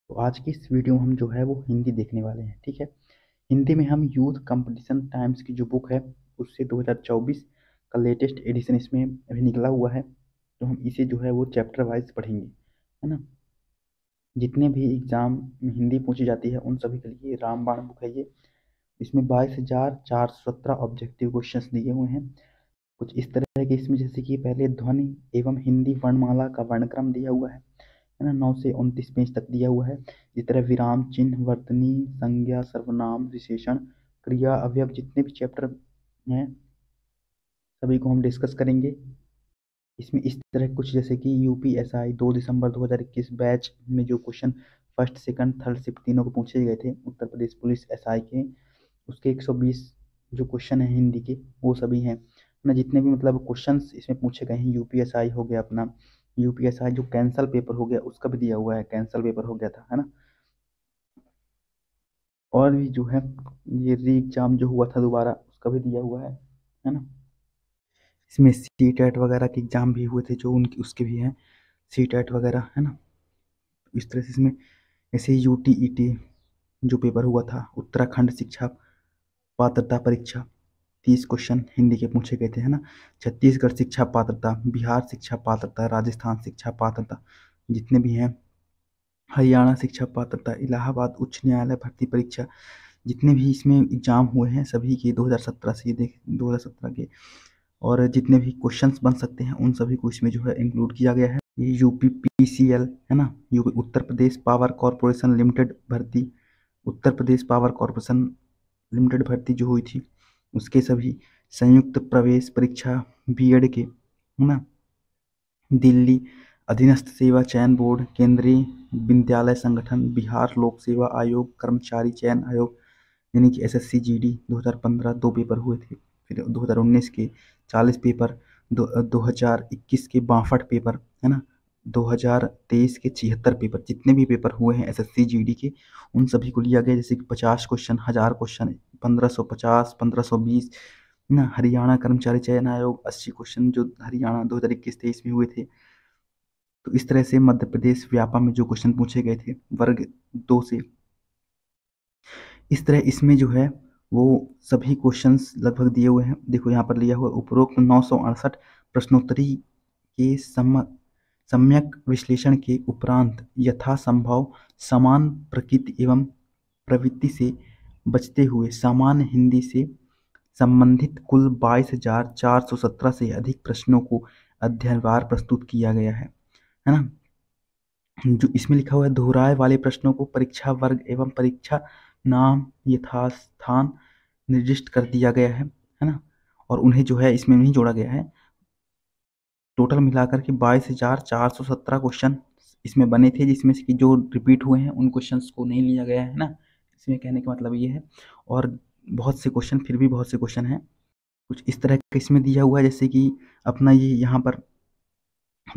तो आज की इस वीडियो में हम जो है वो हिंदी देखने वाले हैं। ठीक है, हिंदी में हम यूथ कंपटीशन टाइम्स की जो बुक है उससे 2024 का लेटेस्ट एडिशन इसमें अभी निकला हुआ है। तो हम इसे जो है वो चैप्टर वाइज पढ़ेंगे, है ना। जितने भी एग्जाम में हिंदी पूछी जाती है उन सभी के लिए रामबाण बुक है ये। इसमें 22,417 ऑब्जेक्टिव क्वेश्चंस दिए हुए हैं। कुछ इस तरह के इसमें, जैसे कि पहले ध्वनि एवं हिंदी वर्णमाला का वर्णक्रम दिया हुआ है ना, 9 से 29 पेज तक दिया हुआ है। इस तरह विराम चिन्ह, वर्तनी, संज्ञा, सर्वनाम, विशेषण, क्रिया, अवयव, जितने भी चैप्टर हैं सभी को हम डिस्कस करेंगे। इसमें इस तरह कुछ, जैसे कि यूपीएसआई 2 दिसंबर 2021 बैच में जो question first second third shift तीनों को पूछे गए थे उत्तर प्रदेश पुलिस एसआई के, उसके 120 जो क्वेश्चन है हिंदी के वो सभी हैं ना। जितने भी मतलब क्वेश्चंस इसमें पूछे गए हैं, यूपीएसआई हो गया अपना, यूपीएसआई जो कैंसल पेपर हो गया उसका भी दिया हुआ है, कैंसल पेपर हो गया था, है ना। और भी जो है ये री एग्जाम जो हुआ था दोबारा उसका भी दिया हुआ है ना। इसमें सी टेट वगैरह के एग्जाम भी हुए थे जो उनकी उसके भी हैं, सी टेट वगैरह, है ना। इस तरह से इसमें ऐसे यूटीईटी जो पेपर हुआ था, उत्तराखंड शिक्षा पात्रता परीक्षा, 30 क्वेश्चन हिंदी के पूछे गए थे, है ना। छत्तीसगढ़ शिक्षा पात्रता, बिहार शिक्षा पात्रता, राजस्थान शिक्षा पात्रता जितने भी हैं, हरियाणा शिक्षा पात्रता, इलाहाबाद उच्च न्यायालय भर्ती परीक्षा, जितने भी इसमें एग्जाम हुए हैं सभी के 2017 से ये देख 2017 के, और जितने भी क्वेश्चंस बन सकते हैं उन सभी को इसमें जो है इंक्लूड किया गया है। ये यूपी पीसीएल है ना, UP Uttar Pradesh power corporation limited भर्ती, Uttar Pradesh power corporation limited भर्ती जो हुई थी उसके सभी, संयुक्त प्रवेश परीक्षा बीएड के, है ना, दिल्ली अधीनस्थ सेवा चयन बोर्ड, केंद्रीय विद्यालय संगठन, बिहार लोक सेवा आयोग, कर्मचारी चयन आयोग यानी कि एसएससी जीडी 2015 दो पेपर हुए थे। फिर 2019 के 40 पेपर, 2021 के 62 पेपर, है ना, 2023 के 76 पेपर, जितने भी पेपर हुए हैं एसएससी जीडी के उन सभी को लिया गया। जैसे कि 50 क्वेश्चन, 1000 क्वेश्चन, 1550, 1520, ना। हरियाणा कर्मचारी चयन आयोग 80 क्वेश्चन जो हरियाणा 2021-23 में हुए थे। तो इस तरह से मध्य प्रदेश व्यापम में जो क्वेश्चन पूछे गए थे वर्ग 2 से, इस तरह इसमें जो है वो सभी क्वेश्चंस लगभग दिए हुए हैं। देखो यहाँ पर लिया हुआ उपरोक्त 968 प्रश्नोत्तरी के सम्यक विश्लेषण के उपरांत यथासंभव समान प्रकृति एवं प्रवृत्ति से बचते हुए सामान्य हिंदी से संबंधित कुल 22,417 से अधिक प्रश्नों को अध्ययनवार प्रस्तुत किया गया है ना। जो इसमें लिखा हुआ है, दोहराए वाले प्रश्नों को परीक्षा वर्ग एवं परीक्षा नाम यथास्थान निर्दिष्ट कर दिया गया है ना, और उन्हें जो है इसमें नहीं जोड़ा गया है। टोटल मिलाकर के 22,417 क्वेश्चन इसमें बने थे, जिसमें से कि जो रिपीट हुए हैं उन क्वेश्चंस को नहीं लिया गया है ना। इसमें कहने का मतलब ये है, और बहुत से क्वेश्चन, फिर भी बहुत से क्वेश्चन हैं। कुछ इस तरह का इसमें दिया हुआ है, जैसे कि अपना ये यहाँ पर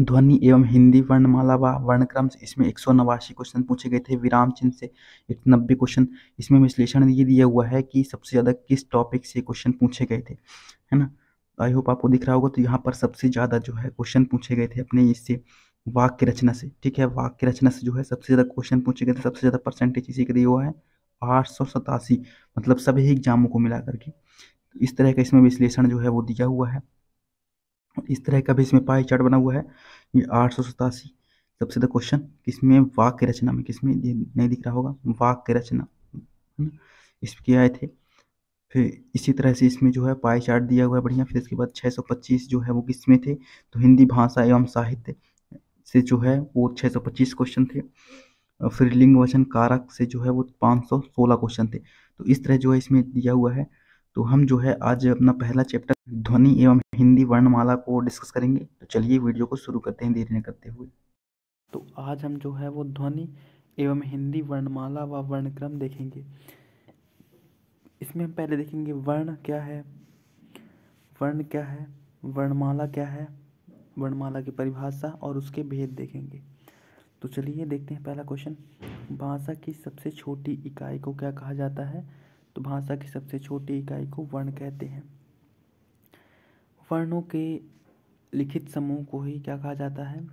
ध्वनि एवं हिंदी वर्णमाला व वर्णक्रम से इसमें 189 क्वेश्चन पूछे गए थे, विराम चिन्ह से 90 क्वेश्चन। इसमें विश्लेषण ये दिया हुआ है कि सबसे ज़्यादा किस टॉपिक से क्वेश्चन पूछे गए थे, है ना। आई होप आपको दिख रहा होगा। तो यहाँ पर सबसे ज़्यादा जो है क्वेश्चन पूछे गए थे अपने इससे वाक्य रचना से। ठीक है, वाक्य रचना से जो है सबसे ज़्यादा क्वेश्चन पूछे गए थे, सबसे ज़्यादा परसेंटेज इसी का दिया हुआ है 887, मतलब सभी एग्जामों को मिला करके। तो इस तरह का इसमें विश्लेषण जो है वो दिया हुआ है। इस तरह का भी इसमें पाई चार्ट बना हुआ है। ये 887 सबसे ज़्यादा क्वेश्चन किसमें, वाक्य रचना में, किसमें ये नहीं दिख रहा होगा, वाक्य रचना, है ना, इसके आए थे। फिर इसी तरह से इसमें जो है पाई चार्ट दिया हुआ है बढ़िया। फिर इसके बाद 625 जो है वो किसमें थे, तो हिंदी भाषा एवं साहित्य से जो है वो 625 क्वेश्चन थे। फिर लिंग वचन कारक से जो है वो 516 क्वेश्चन थे। तो इस तरह जो है इसमें दिया हुआ है। तो हम जो है आज अपना पहला चैप्टर ध्वनि एवं हिंदी वर्णमाला को डिस्कस करेंगे। तो चलिए वीडियो को शुरू करते हैं देरी न करते हुए। तो आज हम जो है वो ध्वनि एवं हिंदी वर्णमाला व वर्णक्रम देखेंगे। इसमें हम पहले देखेंगे वर्ण क्या है, वर्ण क्या है, वर्णमाला क्या है, वर्णमाला की परिभाषा और उसके भेद देखेंगे। तो चलिए देखते हैं पहला क्वेश्चन। भाषा की सबसे छोटी इकाई को क्या कहा जाता है, तो भाषा की सबसे छोटी इकाई को वर्ण कहते हैं। वर्णों के लिखित समूह को ही क्या कहा जाता है,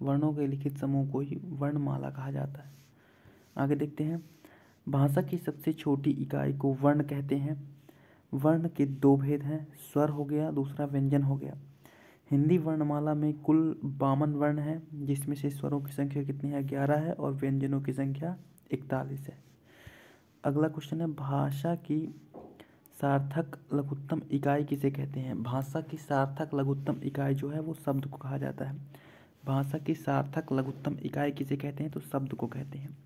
वर्णों के लिखित समूह को ही वर्णमाला कहा जाता है। आगे देखते हैं, भाषा की सबसे छोटी इकाई को वर्ण कहते हैं। वर्ण के दो भेद हैं, स्वर हो गया, दूसरा व्यंजन हो गया। हिंदी वर्णमाला में कुल 52 वर्ण हैं, जिसमें से स्वरों की संख्या कितनी है, 11 है, और व्यंजनों की संख्या 41 है। अगला क्वेश्चन है, भाषा की सार्थक लघुत्तम इकाई किसे कहते हैं। भाषा की सार्थक लघुत्तम इकाई जो है वो शब्द को कहा जाता है। भाषा की सार्थक लघुत्तम इकाई किसे कहते हैं, तो शब्द को कहते हैं।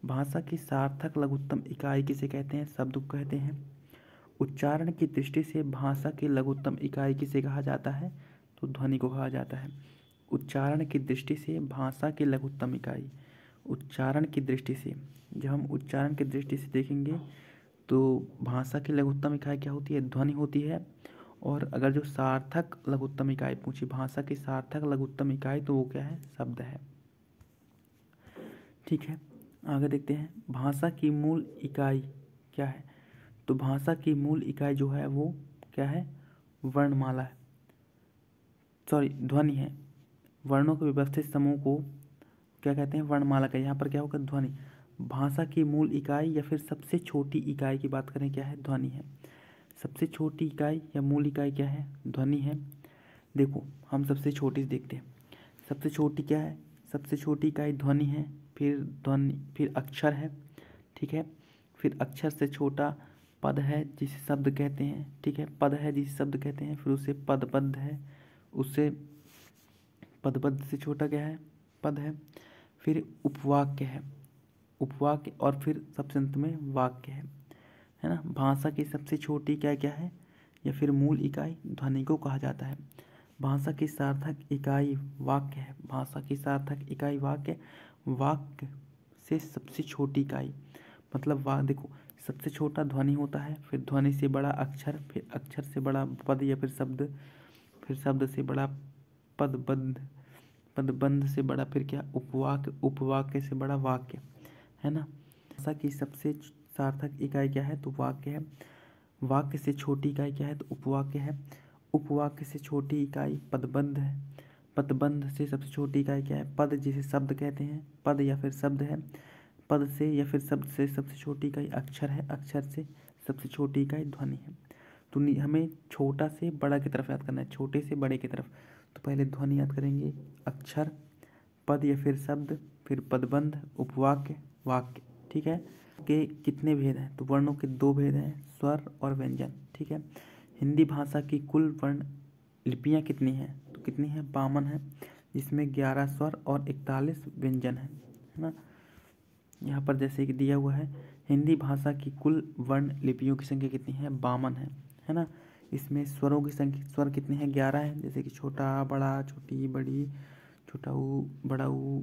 भाषा की सार्थक लघुत्तम इकाई किसे कहते हैं, शब्द को कहते हैं। उच्चारण की दृष्टि से भाषा की लघुत्तम इकाई किसे कहा जाता है, तो ध्वनि को कहा जाता है। उच्चारण की दृष्टि से भाषा की लघुत्तम इकाई, उच्चारण की दृष्टि से, जब हम उच्चारण की दृष्टि से देखेंगे तो भाषा की लघुत्तम इकाई क्या होती है, ध्वनि होती है। और अगर जो सार्थक लघुत्तम इकाई पूछी, भाषा की सार्थक लघुत्तम इकाई, तो वो क्या है, शब्द है। ठीक है, आगे देखते हैं, भाषा की मूल इकाई क्या है। तो भाषा की मूल इकाई जो है वो क्या है, वर्णमाला है, सॉरी ध्वनि है। वर्णों के व्यवस्थित समूह को क्या कहते हैं, वर्णमाला का। यहाँ पर क्या होगा, ध्वनि। भाषा की मूल इकाई या फिर सबसे छोटी इकाई की बात करें, क्या है, ध्वनि है। सबसे छोटी इकाई या मूल इकाई क्या है, ध्वनि है। देखो हम सबसे छोटी से देखते हैं, सबसे छोटी क्या है, सबसे छोटी इकाई ध्वनि है, फिर अक्षर है, ठीक है, फिर अक्षर से छोटा पद है जिसे शब्द कहते हैं, ठीक है, पद है जिसे शब्द कहते हैं, फिर उससे पदबद्ध है, उससे पदबद्ध से छोटा क्या है, पद है, फिर उपवाक्य है, उपवाक्य, और फिर सबसे अंत में वाक्य है ना। भाषा की सबसे छोटी इकाई क्या है, या फिर मूल इकाई ध्वनि को कहा जाता है। भाषा की सार्थक इकाई वाक्य है। भाषा की सार्थक इकाई वाक्य, वाक्य से सबसे छोटी इकाई, मतलब देखो सबसे छोटा ध्वनि होता है, फिर ध्वनि से बड़ा अक्षर, फिर अक्षर से बड़ा पद या फिर शब्द, फिर शब्द से बड़ा पदबंध, पदबंध से बड़ा फिर क्या, उपवाक्य, उपवाक्य से बड़ा वाक्य, है ना। भाषा की सबसे सार्थक इकाई क्या है, तो वाक्य है। वाक्य से छोटी इकाई क्या है, तो उपवाक्य है। उपवाक्य से छोटी इकाई पदबंध है। पदबंध से सबसे छोटी इकाई क्या है, पद जिसे शब्द कहते हैं, पद या फिर शब्द है। पद से या फिर शब्द से सबसे छोटी इकाई अक्षर है। अक्षर से सबसे छोटी इकाई ध्वनि है। तो हमें छोटा से बड़ा की तरफ याद करना है, छोटे से बड़े की तरफ। तो पहले ध्वनि याद करेंगे, अक्षर, पद या फिर शब्द, फिर पदबंध, उपवाक्य, वाक्य, ठीक है। के कितने भेद हैं, तो वर्णों के दो भेद हैं, स्वर और व्यंजन, ठीक है। हिंदी भाषा की कुल वर्ण लिपियाँ कितनी हैं, तो कितनी हैं, 52 है, जिसमें 11 स्वर और 41 व्यंजन है ना। यहाँ पर जैसे कि दिया हुआ है, हिंदी भाषा की कुल वर्ण लिपियों की संख्या कितनी है, 52 है ना। इसमें स्वरों की संख्या, स्वर कितने हैं, 11 है, जैसे कि छोटा, बड़ा, छोटी, बड़ी, छोटा ऊ, बड़ा ऊ,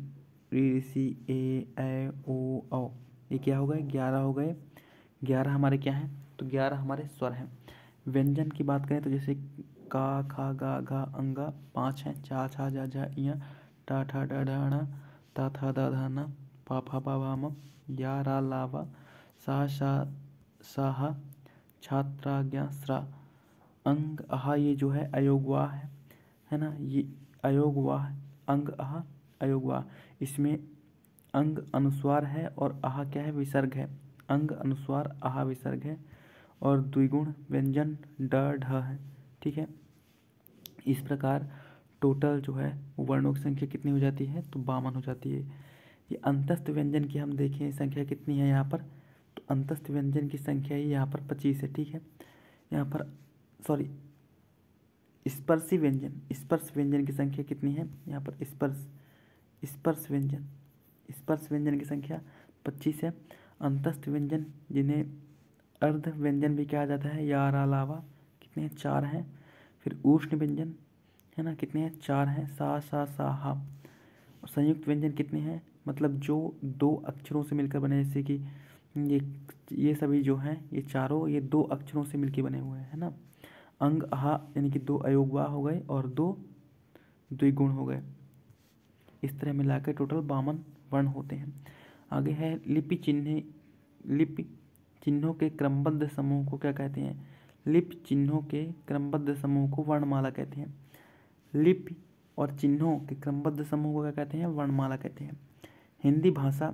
री सी, ए ओ औ। ये क्या हो गए, 11 हो गए। 11 हमारे क्या हैं, तो 11 हमारे स्वर हैं। व्यंजन की बात करें तो जैसे का, खा, गा, घा, अंगा 5 हैं, चा, छा, जा, झा, इया, टा, ठा, डा, ढा, णा, ता, था, दा, धा, ना, पा, फा, बा, भा, म, या, रा, ला, वा, सा, शा, साहा, छात्रा, ज्ञा, स्रा। अंग अहा ये जो है अयोगवाह है ना, ये अयोगवाह, अंग अहा अयोगवाह। इसमें अंग अनुस्वार है और आहा क्या है, विसर्ग है। अंग अनुस्वार, आहा विसर्ग है। और द्विगुण व्यंजन ड ढ है, ठीक है। इस प्रकार टोटल जो है वर्णों की संख्या कितनी हो जाती है, तो 52 हो जाती है। ये अंतस्थ व्यंजन की हम देखें संख्या कितनी है यहाँ पर, तो अंतस्थ व्यंजन की संख्या ही यहाँ पर 25 है, ठीक है। यहाँ पर सॉरी, स्पर्शी व्यंजन, स्पर्श व्यंजन की संख्या कितनी है, यहाँ पर स्पर्श, स्पर्श व्यंजन, स्पर्श व्यंजन की संख्या 25 है। अंतस्थ व्यंजन जिन्हें अर्ध व्यंजन भी कहा जाता है, या, रा, लावा, कितने हैं, 4 हैं। फिर उष्ण व्यंजन है ना, कितने हैं, 4 हैं, सा, सा, हा। और संयुक्त व्यंजन कितने हैं, मतलब जो 2 अक्षरों से मिलकर बने, जैसे कि ये सभी जो हैं, ये चारों ये 2 अक्षरों से मिलकर बने हुए हैं, है ना। अंग अहा यानी कि 2 अयोगवा हो गए और 2 द्विगुण हो गए। इस तरह मिलाकर टोटल 52 वर्ण होते हैं। आगे है लिपि चिन्ह, लिपि चिन्हों के क्रमबद्ध समूह को क्या कहते हैं, लिपि चिन्हों के क्रमबद्ध समूह को वर्णमाला कहते हैं। लिपि और चिन्हों के क्रमबद्ध समूह को क्या कहते हैं, वर्णमाला कहते हैं। हिंदी भाषा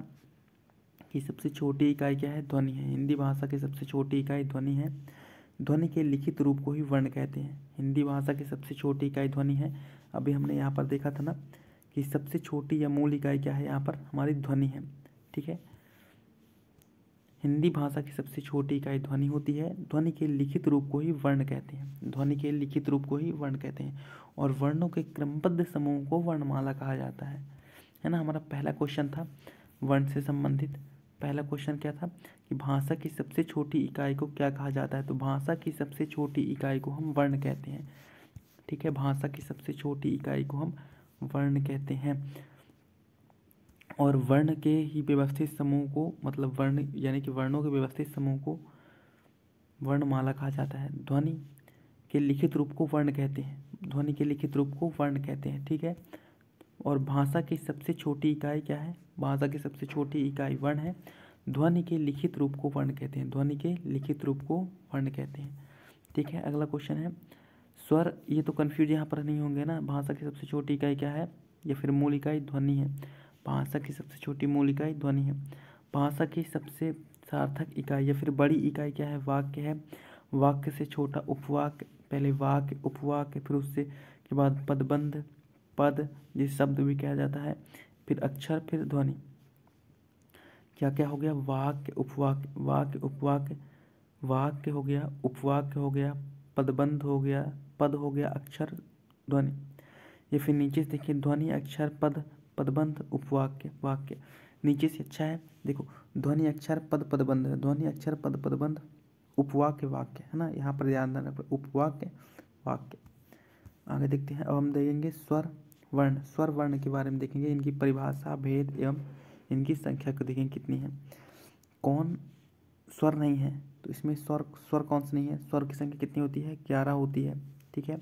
की सबसे छोटी इकाई क्या है? ध्वनि है। हिंदी भाषा की सबसे छोटी इकाई ध्वनि है। ध्वनि के लिखित रूप को ही वर्ण कहते हैं। हिंदी भाषा की सबसे छोटी इकाई ध्वनि है। अभी हमने यहाँ पर देखा था ना कि सबसे छोटी या मूल इकाई क्या है? यहाँ पर हमारी ध्वनि है। ठीक है, हिंदी भाषा की सबसे छोटी इकाई ध्वनि होती है। ध्वनि के लिखित रूप को ही वर्ण कहते हैं। ध्वनि के लिखित रूप को ही वर्ण कहते हैं और वर्णों के क्रमबद्ध समूह को वर्णमाला कहा जाता है ना। हमारा पहला क्वेश्चन था वर्ण से संबंधित। पहला क्वेश्चन क्या था कि भाषा की सबसे छोटी इकाई को क्या कहा जाता है? तो भाषा की सबसे छोटी इकाई को हम वर्ण कहते हैं। ठीक है, भाषा की सबसे छोटी इकाई को हम वर्ण कहते हैं और वर्ण के ही व्यवस्थित समूह को, मतलब वर्ण यानी कि वर्णों के व्यवस्थित समूह को वर्णमाला कहा जाता है। ध्वनि के लिखित रूप को वर्ण कहते हैं। ध्वनि के लिखित रूप को वर्ण कहते हैं। ठीक है, और भाषा की सबसे छोटी इकाई क्या है? भाषा की सबसे छोटी इकाई वर्ण है। ध्वनि के लिखित रूप को वर्ण कहते हैं। ध्वनि के लिखित रूप को वर्ण कहते हैं। ठीक है, अगला क्वेश्चन है स्वर। ये तो कन्फ्यूज यहाँ पर नहीं होंगे ना, भाषा की सबसे छोटी इकाई क्या है या फिर मूल इकाई? ध्वनि है। भाषा की सबसे छोटी मूल इकाई ध्वनि है। भाषा की सबसे सार्थक इकाई या फिर बड़ी इकाई क्या है? वाक्य है। वाक्य से छोटा उपवाक्य, पहले वाक्य, उपवाक्य, फिर उससे के बाद पदबंध, पद जिस शब्द भी कहा जाता है, फिर अक्षर, फिर ध्वनि। क्या क्या हो गया? वाक्य, उपवाक्य, वाक्य, उपवाक्य, वाक्य हो गया, उपवाक्य हो गया, पदबंध हो गया, पद हो गया, अक्षर, ध्वनि। ये फिर नीचे से देखिए ध्वनि, अक्षर, पद, पदबंध, उपवाक्य, वाक्य। नीचे से अच्छा है, देखो ध्वनि, अक्षर, पद, पदबंध, ध्वनि, अक्षर, पद, पदबंध, उपवाक्य, वाक्य, है ना। यहाँ पर ध्यान देना, उपवाक्य, वाक्य। आगे देखते हैं, अब हम देखेंगे स्वर वर्ण। स्वर वर्ण के बारे में देखेंगे, इनकी परिभाषा, भेद एवं इनकी संख्या को देखेंगे कितनी है। कौन स्वर नहीं है? तो इसमें स्वर कौन सा नहीं है? स्वर की संख्या कितनी होती है? 11 होती है। ठीक है,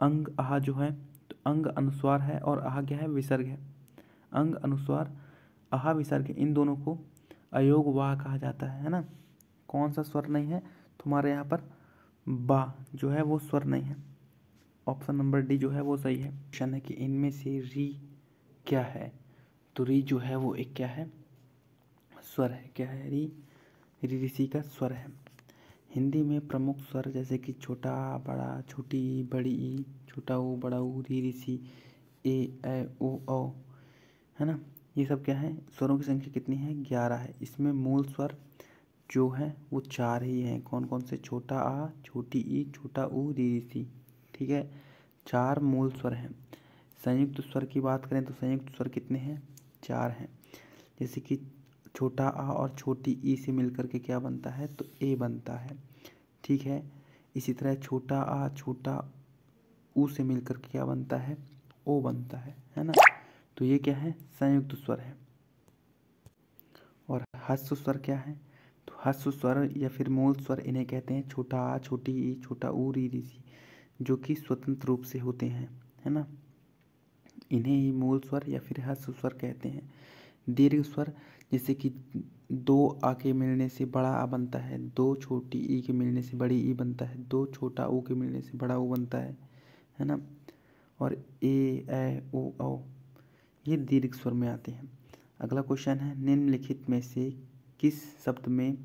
अंग आह जो है, तो अंग अनुस्वार है और आह क्या है? विसर्ग है। अंग अनुस्वार, आह विसर्ग, इन दोनों को अयोग वाह कहा जाता है ना। कौन सा स्वर नहीं है? तुम्हारे यहाँ पर बा जो है वो स्वर नहीं है। ऑप्शन नंबर डी जो है वो सही है। क्वेश्चन है कि इनमें से री क्या है? तो री जो है वो एक क्या है? स्वर है। क्या है? री ऋषि का स्वर है। हिंदी में प्रमुख स्वर जैसे कि छोटा, बड़ा, छोटी, बड़ी ई, छोटा ऊ, बड़ा ऊ, री ऋषि, ए ओ औ, है ना। ये सब क्या है? स्वरों की संख्या कितनी है? 11 है। इसमें मूल स्वर जो है वो 4 ही हैं। कौन कौन से? छोटा आ, छोटी ई, छोटा ऊ, री ऋषि। ठीक है, 4 मूल स्वर हैं। संयुक्त स्वर की बात करें तो संयुक्त स्वर कितने हैं? 4 हैं। जैसे कि छोटा आ और छोटी ई से मिलकर के क्या बनता है? तो ए बनता है। ठीक है, इसी तरह छोटा आ, छोटा ऊ से मिलकर के क्या बनता है? ओ बनता है ना। तो ये क्या है? संयुक्त स्वर है। और ह्रस्व स्वर क्या है? तो ह्रस्व स्वर या फिर मूल स्वर इन्हें कहते हैं छोटा आ, छोटी ई, छोटा ऊ, री ऋषि, जो कि स्वतंत्र रूप से होते हैं, है ना। इन्हें ही मूल स्वर या फिर ह्रस्व स्वर कहते हैं। दीर्घ स्वर जैसे कि 2 आ के मिलने से बड़ा आ बनता है, 2 छोटी ई के मिलने से बड़ी ई बनता है, 2 छोटा ऊ के मिलने से बड़ा ऊ बनता है ना। और ए ओ औ ये दीर्घ स्वर में आते हैं। अगला क्वेश्चन है निम्नलिखित में से किस शब्द में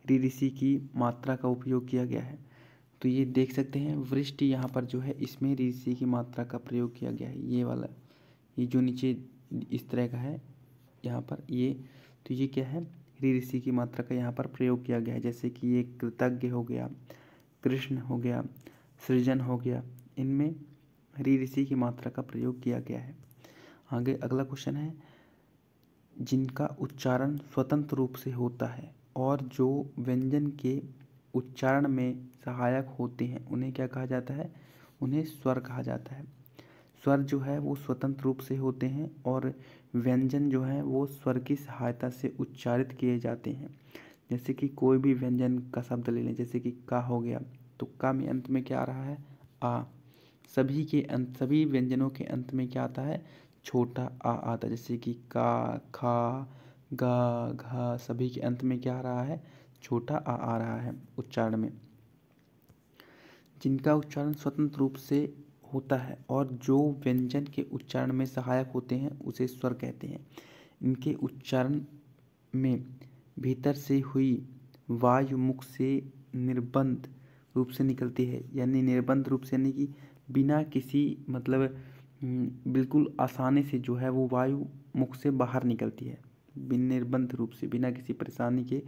री ऋषि की मात्रा का उपयोग किया गया है? तो ये देख सकते हैं वृष्टि, यहाँ पर जो है इसमें री ऋषि की मात्रा का प्रयोग किया गया है। ये वाला, ये जो नीचे इस तरह का है यहाँ पर, ये तो ये क्या है? री ऋषि की मात्रा का यहाँ पर प्रयोग किया गया है। जैसे कि ये कृतज्ञ हो गया, कृष्ण हो गया, सृजन हो गया, इनमें री ऋषि की मात्रा का प्रयोग किया गया है। आगे अगला क्वेश्चन है जिनका उच्चारण स्वतंत्र रूप से होता है और जो व्यंजन के उच्चारण में सहायक होते हैं उन्हें क्या कहा जाता है? उन्हें स्वर कहा जाता है। स्वर जो है वो स्वतंत्र रूप से होते हैं और व्यंजन जो है वो स्वर की सहायता से उच्चारित किए जाते हैं। जैसे कि कोई भी व्यंजन का शब्द ले लें, जैसे कि का हो गया, तो का में अंत में क्या आ रहा है? आ। सभी व्यंजनों के अंत में क्या आता है? छोटा आ आता है। जैसे कि का, खा, गा, घा, सभी के अंत में क्या आ रहा है? छोटा आ रहा है उच्चारण में। जिनका उच्चारण स्वतंत्र रूप से होता है और जो व्यंजन के उच्चारण में सहायक होते हैं उसे स्वर कहते हैं। इनके उच्चारण में भीतर से हुई वायु मुख से निर्बंध रूप से निकलती है, यानी निर्बंध रूप से यानी कि बिना किसी मतलब बिल्कुल आसानी से जो है वो वायु मुख से बाहर निकलती है, निर्बंध रूप से, बिना किसी परेशानी के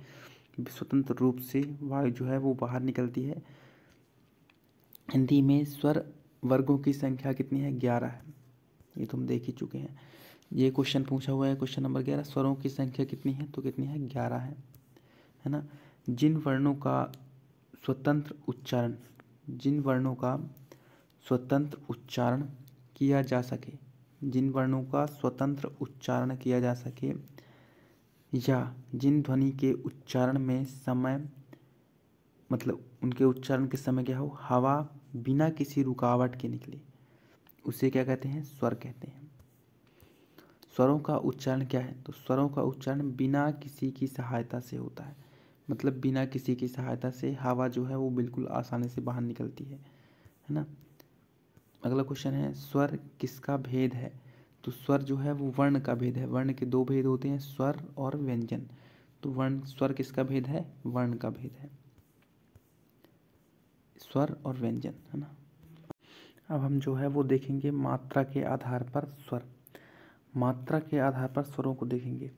स्वतंत्र रूप से वायु जो है वो बाहर निकलती है। हिंदी में स्वर वर्गों की संख्या कितनी है? 11 है। ये तुम देख ही चुके हैं। ये क्वेश्चन पूछा हुआ है, क्वेश्चन नंबर 11, स्वरों की संख्या कितनी है? तो कितनी है? 11 है ना। जिन वर्णों का स्वतंत्र उच्चारण, जिन वर्णों का स्वतंत्र उच्चारण किया जा सके, जिन वर्णों का स्वतंत्र उच्चारण किया जा सके, या जिन ध्वनि के उच्चारण में समय मतलब उनके उच्चारण के समय क्या हो, हवा बिना किसी रुकावट के निकले, उसे क्या कहते हैं? स्वर कहते हैं। स्वरों का उच्चारण क्या है? तो स्वरों का उच्चारण बिना किसी की सहायता से होता है, मतलब बिना किसी की सहायता से हवा जो है वो बिल्कुल आसानी से बाहर निकलती है ना। अगला क्वेश्चन है, स्वर किसका भेद है? तो स्वर जो है वो वर्ण का भेद है। वर्ण के दो भेद होते हैं, स्वर और व्यंजन। तो वर्ण स्वर किसका भेद है? वर्ण का भेद है, स्वर और व्यंजन, है ना। अब हम जो है वो देखेंगे मात्रा के आधार पर स्वर, मात्रा के आधार पर स्वरों को देखेंगे।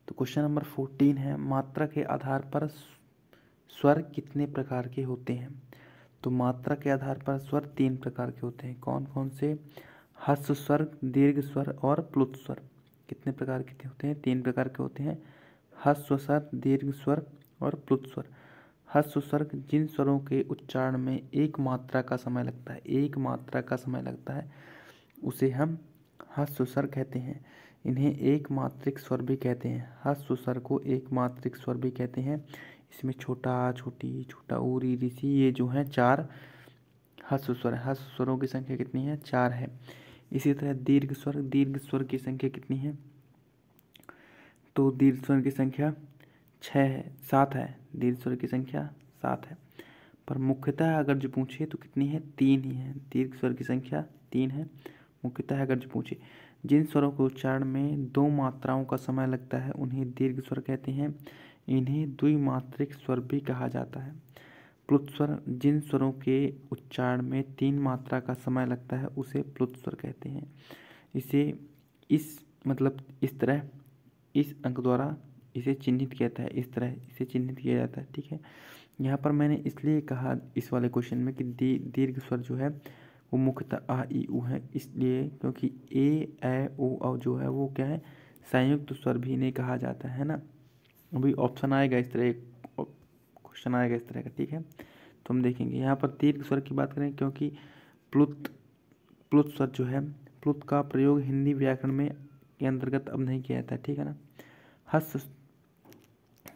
तो क्वेश्चन नंबर 14 है, मात्रा के आधार पर स्वर कितने प्रकार के होते हैं? तो मात्रा के आधार पर स्वर 3 प्रकार के होते हैं। कौन कौन से? ह्रस्व स्वर, दीर्घ स्वर और प्लुत स्वर। कितने प्रकार के होते हैं? 3 प्रकार के होते हैं, ह्रस्व स्वर, दीर्घ स्वर और प्लुत स्वर। ह्रस्व स्वर जिन स्वरों के उच्चारण में एक मात्रा का समय लगता है, एक मात्रा का समय लगता है, उसे हम ह्रस्व स्वर कहते हैं। इन्हें एक मात्रिक स्वर भी कहते हैं। ह्रस्व स्वर को एक मात्रिक स्वर भी कहते हैं। इसमें छोटा, छोटी, छोटा ऊ, री, ऋषि, ये जो हैं 4 ह्रस्व स्वर है। ह्रस्व स्वरों की संख्या कितनी है? 4 है। इसी तरह दीर्घ स्वर, दीर्घ स्वर की संख्या कितनी है? तो दीर्घ स्वर की संख्या 6 है, 7 है। दीर्घ स्वर की संख्या 7 है। पर मुख्यतः अगर जो पूछे तो कितनी है? 3 ही है। दीर्घ स्वर की संख्या 3 है। मुख्यतः अगर जो पूछे, जिन स्वरों के उच्चारण में 2 मात्राओं का समय लगता है उन्हें दीर्घ स्वर कहते हैं। इन्हें द्विमात्रिक स्वर भी कहा जाता है। प्लुत स्वर जिन स्वरों के उच्चारण में 3 मात्रा का समय लगता है उसे प्लुत स्वर कहते हैं। इसे इस मतलब इस तरह इस अंक द्वारा इसे चिन्हित किया जाता है, इस तरह इसे चिन्हित किया जाता है। ठीक है, यहाँ पर मैंने इसलिए कहा इस वाले क्वेश्चन में कि दीर्घ स्वर जो है वो मुख्यतः आ ई उ है, इसलिए क्योंकि ए ऐ ओ औ जो है वो क्या है? संयुक्त स्वर भी इन्हें कहा जाता है ना। अभी ऑप्शन आएगा इस तरह, क्वेश्चन आएगा इस तरह का। ठीक है, तो हम देखेंगे यहाँ पर दीर्घ स्वर की बात करें, क्योंकि प्लुत प्लुत स्वर जो है, प्लुत का प्रयोग हिंदी व्याकरण में के अंतर्गत अब नहीं किया जाता है। ठीक है ना। ह्रस्व,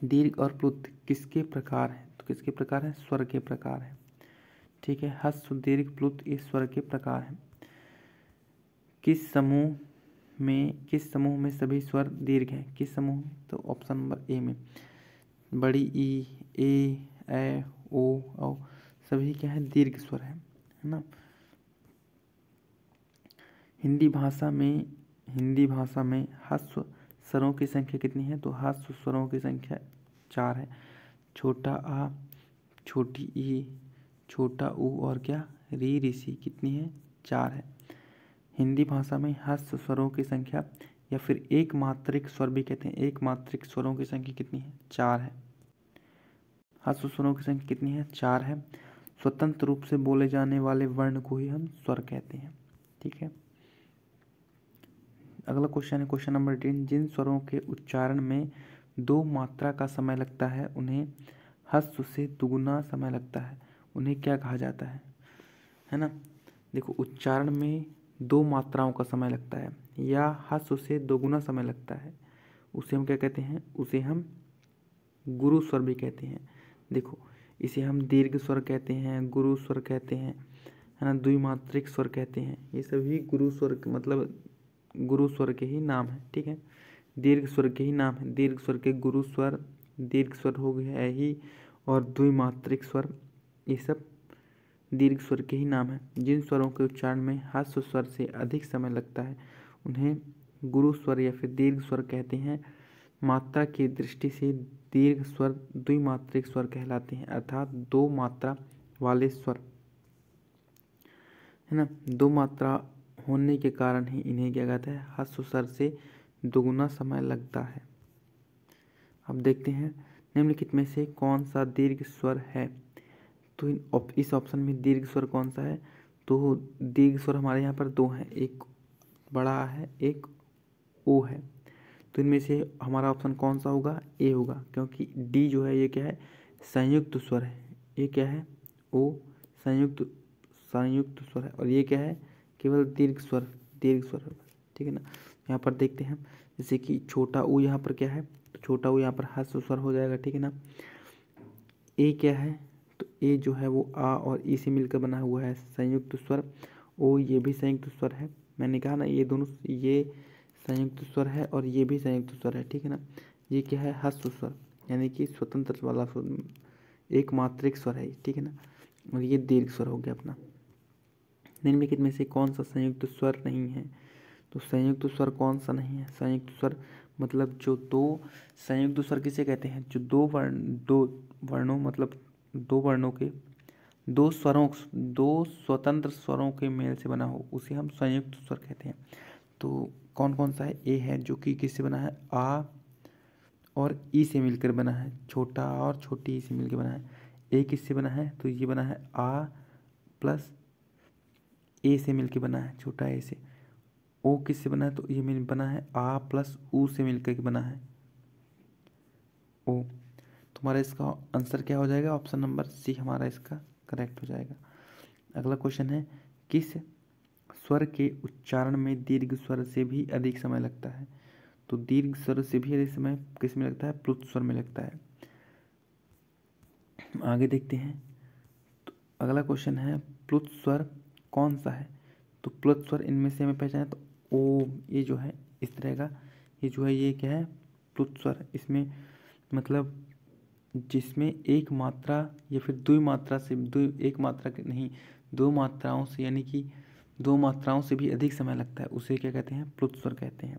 दीर्घ और प्लुत किसके प्रकार हैं? तो किसके प्रकार हैं? स्वर के प्रकार हैं। ठीक है, ह्रस्व, दीर्घ, प्लुत ये स्वर के प्रकार हैं। किस समूह में सभी स्वर दीर्घ हैं? किस समूह में? तो ऑप्शन नंबर ए में, बड़ी ई, ए, ऐ, ओ, औ सभी क्या है? दीर्घ स्वर है ना। हिंदी भाषा में ह्रस्व स्वरों की संख्या कितनी है? तो ह्रस्व स्वरों की संख्या 4 है। छोटा आ, छोटी ई, छोटा ऊ और क्या? री, ऋषि कितनी है? 4 है। हिंदी भाषा में ह्रस्व स्वरों की संख्या या फिर एक मात्रिक स्वर भी कहते हैं, एक मात्रिक स्वरों की संख्या कितनी है? 4 है। ह्रस्व स्वरों की संख्या कितनी है? 4 है। स्वतंत्र रूप से बोले जाने वाले वर्ण को ही हम स्वर कहते हैं। ठीक है, अगला क्वेश्चन है क्वेश्चन नंबर 10, जिन स्वरों के उच्चारण में 2 मात्रा का समय लगता है उन्हें ह्रस्व से दुगुना समय लगता है, उन्हें क्या कहा जाता है ना। देखो, उच्चारण में 2 मात्राओं का समय लगता है या ह्रस्व से दोगुना समय लगता है, उसे हम क्या कहते हैं? उसे हम गुरु स्वर भी कहते हैं। देखो, इसे हम दीर्घ स्वर कहते हैं, गुरु स्वर कहते हैं, है ना, द्विमात्रिक स्वर कहते हैं। ये सभी गुरु स्वर मतलब गुरु स्वर के ही नाम है। ठीक है, दीर्घ स्वर के ही नाम है। दीर्घ स्वर के गुरु स्वर, दीर्घ स्वर हो गया ही, और द्विमात्रिक स्वर, ये सब दीर्घ स्वर के ही नाम है। जिन स्वरों के उच्चारण में ह्रस्व स्वर से अधिक समय लगता है उन्हें गुरु स्वर या फिर दीर्घ स्वर कहते हैं। मात्रा की दृष्टि से दीर्घ स्वर द्विमात्रिक स्वर कहलाते हैं, अर्थात दो मात्रा वाले स्वर, है ना। दो मात्रा होने के कारण ही इन्हें क्या कहते हैं, ह्रस्व स्वर से दोगुना समय लगता है। अब देखते हैं निम्नलिखित में से कौन सा दीर्घ स्वर है। तो इस ऑप्शन में दीर्घ स्वर कौन सा है, तो दीर्घ स्वर हमारे यहाँ पर दो हैं, एक बड़ा है, एक ओ है। तो इनमें से हमारा ऑप्शन कौन सा होगा, ए होगा, क्योंकि डी जो है ये क्या है, संयुक्त स्वर है। ये क्या है, ओ संयुक्त संयुक्त स्वर है, और ये क्या है, केवल दीर्घ स्वर होगा, ठीक है ना। यहाँ पर देखते हैं जैसे कि छोटा ऊ यहाँ पर क्या है, तो छोटा ऊ यहाँ पर ह्रस्व स्वर हो जाएगा, ठीक है ना। ए क्या है, तो ए जो है वो आ और ई से मिलकर बना हुआ है संयुक्त स्वर। ओ ये भी संयुक्त स्वर है, मैंने कहा ना ये दोनों, ये संयुक्त स्वर है और ये भी संयुक्त स्वर है, ठीक है ना। ये क्या है, ह्रस्व स्वर, यानी कि स्वतंत्र वाला स्वर, एक मात्रिक स्वर है, ठीक है ना। और ये दीर्घ स्वर हो गया अपना। निम्नलिखित में से कौन सा संयुक्त स्वर नहीं है, तो संयुक्त स्वर कौन सा नहीं है, संयुक्त स्वर मतलब जो दो, संयुक्त स्वर किसे कहते हैं, जो दो वर्णों मतलब दो वर्णों के दो स्वतंत्र स्वरों के मेल से बना हो, उसे हम संयुक्त स्वर कहते हैं। तो कौन कौन सा है, ए है जो कि किससे बना है, आ और ई से मिलकर बना है, छोटा आ और छोटी ई से मिलकर बना है। ए किससे बना है, तो ये बना है आ प्लस ए से मिलकर बना है, छोटा ए से। ओ किससे बना है, तो ये बना है आ प्लस ऊ से मिलकर के बना है, ओ। तुम्हारा इसका आंसर क्या हो जाएगा, ऑप्शन नंबर सी हमारा इसका करेक्ट हो जाएगा। अगला क्वेश्चन है, किस स्वर के उच्चारण में दीर्घ स्वर से भी अधिक समय लगता है, तो दीर्घ स्वर से भी अधिक समय किस में लगता है, प्लुत स्वर में लगता है। आगे देखते हैं, तो अगला क्वेश्चन है, प्लुत स्वर कौन सा है, तो प्लुत स्वर इनमें से हमें पहचाना, तो ओ ये जो है इस तरह का, ये जो है ये क्या है, प्लुत स्वर। इसमें मतलब जिसमें एक मात्रा या फिर द्विमात्रा से एक मात्रा के नहीं, दो मात्राओं से, यानी कि दो मात्राओं से भी अधिक समय लगता है, उसे क्या कहते हैं, प्लुत स्वर कहते हैं।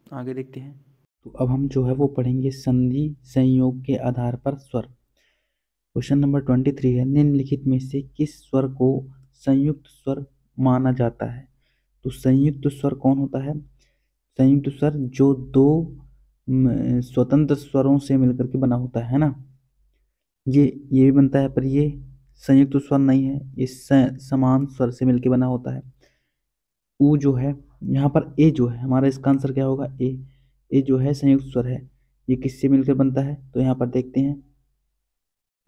आगे देखते हैं, तो अब हम जो है वो पढ़ेंगे संधि संयोग के आधार पर स्वर। क्वेश्चन नंबर 23 है, निम्नलिखित में से किस स्वर को संयुक्त स्वर माना जाता है। तो संयुक्त स्वर कौन होता है, संयुक्त स्वर जो दो स्वतंत्र स्वरों से मिलकर के बना होता है ना। ये भी बनता है, पर ये संयुक्त स्वर नहीं है, ये समान स्वर से मिलकर बना होता है। ऊ जो है यहाँ पर, ए जो है हमारा, इसका आंसर क्या होगा, ए जो है संयुक्त स्वर है। ये किससे मिलकर बनता है, तो यहाँ पर देखते हैं,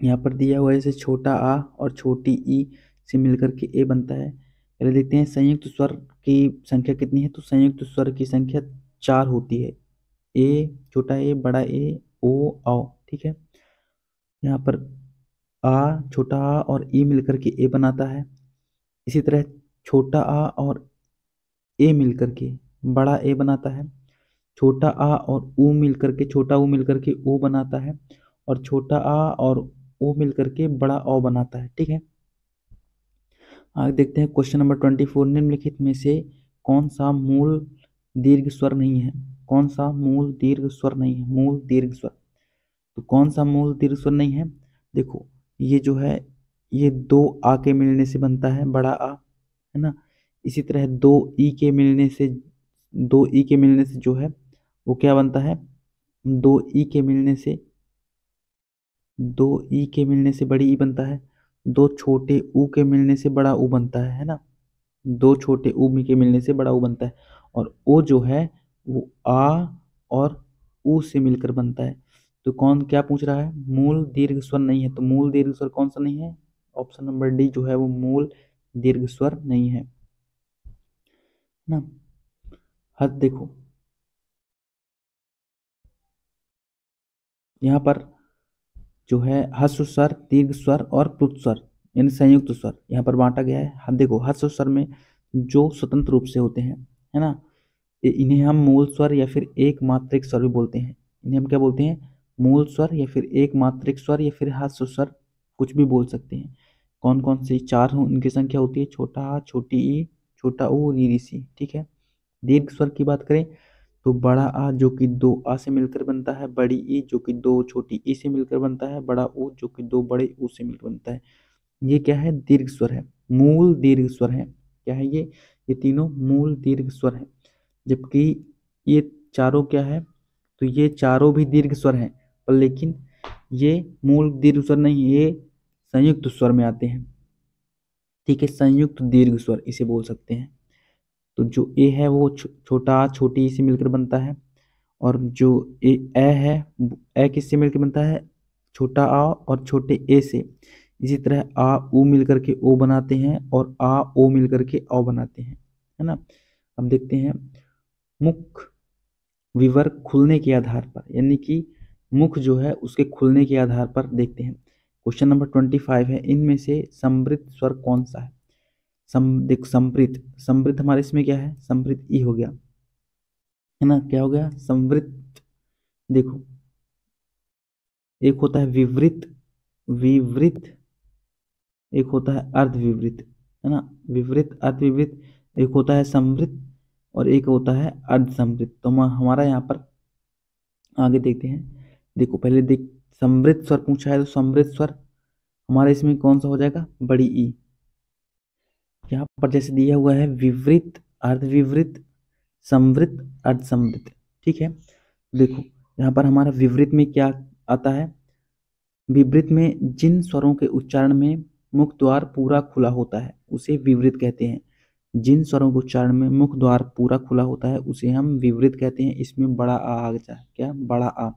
यहाँ पर दिया हुआ है जैसे छोटा आ और छोटी ई से मिलकर के ए बनता है। पहले देखते हैं संयुक्त स्वर की संख्या कितनी है, तो संयुक्त स्वर की संख्या 4 होती है, ए, छोटा ए, बड़ा ए, ओ, औ, ठीक है। यहाँ पर आ, छोटा आ और ई मिलकर के ए बनाता है। इसी तरह छोटा आ और ए मिलकर के बड़ा ए बनाता है। छोटा आ और ऊ मिलकर के, छोटा ऊ मिलकर के ओ बनाता है, और छोटा आ और ओ मिलकर के बड़ा ओ बनाता है, ठीक है। आगे देखते हैं क्वेश्चन नंबर 24, निम्नलिखित में से कौन सा मूल दीर्घ स्वर नहीं है, कौन सा मूल दीर्घ स्वर नहीं है, मूल दीर्घ स्वर। तो कौन सा मूल दीर्घ स्वर नहीं है, देखो ये जो है ये दो आ के मिलने से बनता है, बड़ा आ, है ना। इसी तरह दो ई के मिलने से जो है वो क्या बनता है, दो ई के मिलने से दो ई के मिलने से बड़ी ई बनता है। दो छोटे ऊ के मिलने से बड़ा ऊ बनता है ना। दो छोटे ऊ के मिलने से बड़ा ऊ बनता है, और ओ जो है वो आ और ऊ से मिलकर बनता है। तो कौन क्या पूछ रहा है, मूल दीर्घ स्वर नहीं है, तो मूल दीर्घ स्वर कौन सा नहीं है, ऑप्शन नंबर डी जो है वो मूल दीर्घ स्वर नहीं है ना। हद देखो यहाँ पर जो है ह्रस्व स्वर, दीर्घ स्वर और प्लुत स्वर यानी संयुक्त स्वर यहाँ पर बांटा गया है। हम देखो ह्रस्व स्वर में जो स्वतंत्र रूप से होते हैं, है ना, इन्हें हम मूल स्वर या फिर एक मात्रिक स्वर भी बोलते हैं। इन्हें हम क्या बोलते हैं, मूल स्वर या फिर एक मात्रिक स्वर या फिर ह्रस्व स्वर, कुछ भी बोल सकते हैं। कौन कौन से चार हो, उनकी संख्या होती है, छोटा आ, छोटी ई, छोटा ऊ, रीरी सी, ठीक है। दीर्घ स्वर की बात करें तो बड़ा आ जो कि दो आ से मिलकर बनता है, बड़ी ई जो कि दो छोटी ई से मिलकर बनता है, बड़ा ऊ जो कि दो बड़े ऊ से मिलकर बनता है। ये क्या है? दीर्घ स्वर है, मूल दीर्घ स्वर है। क्या है ये तीनों मूल दीर्घ स्वर है। जबकि ये चारों क्या है? तो ये चारों भी दीर्घ स्वर हैं, पर लेकिन ये मूल दीर्घ स्वर नहीं, ये संयुक्त स्वर में आते हैं। ठीक है, संयुक्त दीर्घ स्वर इसे बोल सकते हैं। तो जो ए है वो छोटा आ छोटी ई से मिलकर बनता है, और जो ए है, ए किससे मिलकर बनता है? छोटा आ और छोटे ए से। इसी तरह आ ऊ मिलकर के ओ बनाते हैं, और आ ओ मिलकर के औ बनाते हैं, है ना। अब देखते हैं मुख विवर खुलने के आधार पर, यानी कि मुख जो है उसके खुलने के आधार पर देखते हैं। क्वेश्चन नंबर 25 है, इनमें से समृद्ध स्वर कौन सा है? देख, समृद्ध समृद्ध हमारे इसमें क्या है? समृद्ध ई हो गया, है ना। क्या हो गया? समृद्ध। देखो, एक होता है विवृत, विवृत, एक होता है अर्धविवृत, है ना। विवृत, अर्धविवृत, एक होता है समृद्ध, और एक होता है अर्ध समृद्ध। तो हमारा यहाँ पर आगे देखते हैं। देखो पहले देख, समृद्ध स्वर पूछा है, तो समृद्ध स्वर हमारे इसमें कौन सा हो जाएगा? बड़ी ई। यहाँ पर जैसे दिया हुआ है विवृत, अर्धविवृत, समृद्ध, अर्ध समृद्ध। ठीक है, देखो यहाँ पर हमारा विवृत में क्या आता है? विवृत में जिन स्वरों के उच्चारण में मुख द्वार पूरा खुला होता है उसे विवृत कहते हैं। जिन स्वरों के उच्चारण में मुख द्वार पूरा खुला होता है उसे हम विवृत कहते हैं। इसमें बड़ा आ जाता है। क्या? बड़ा आ।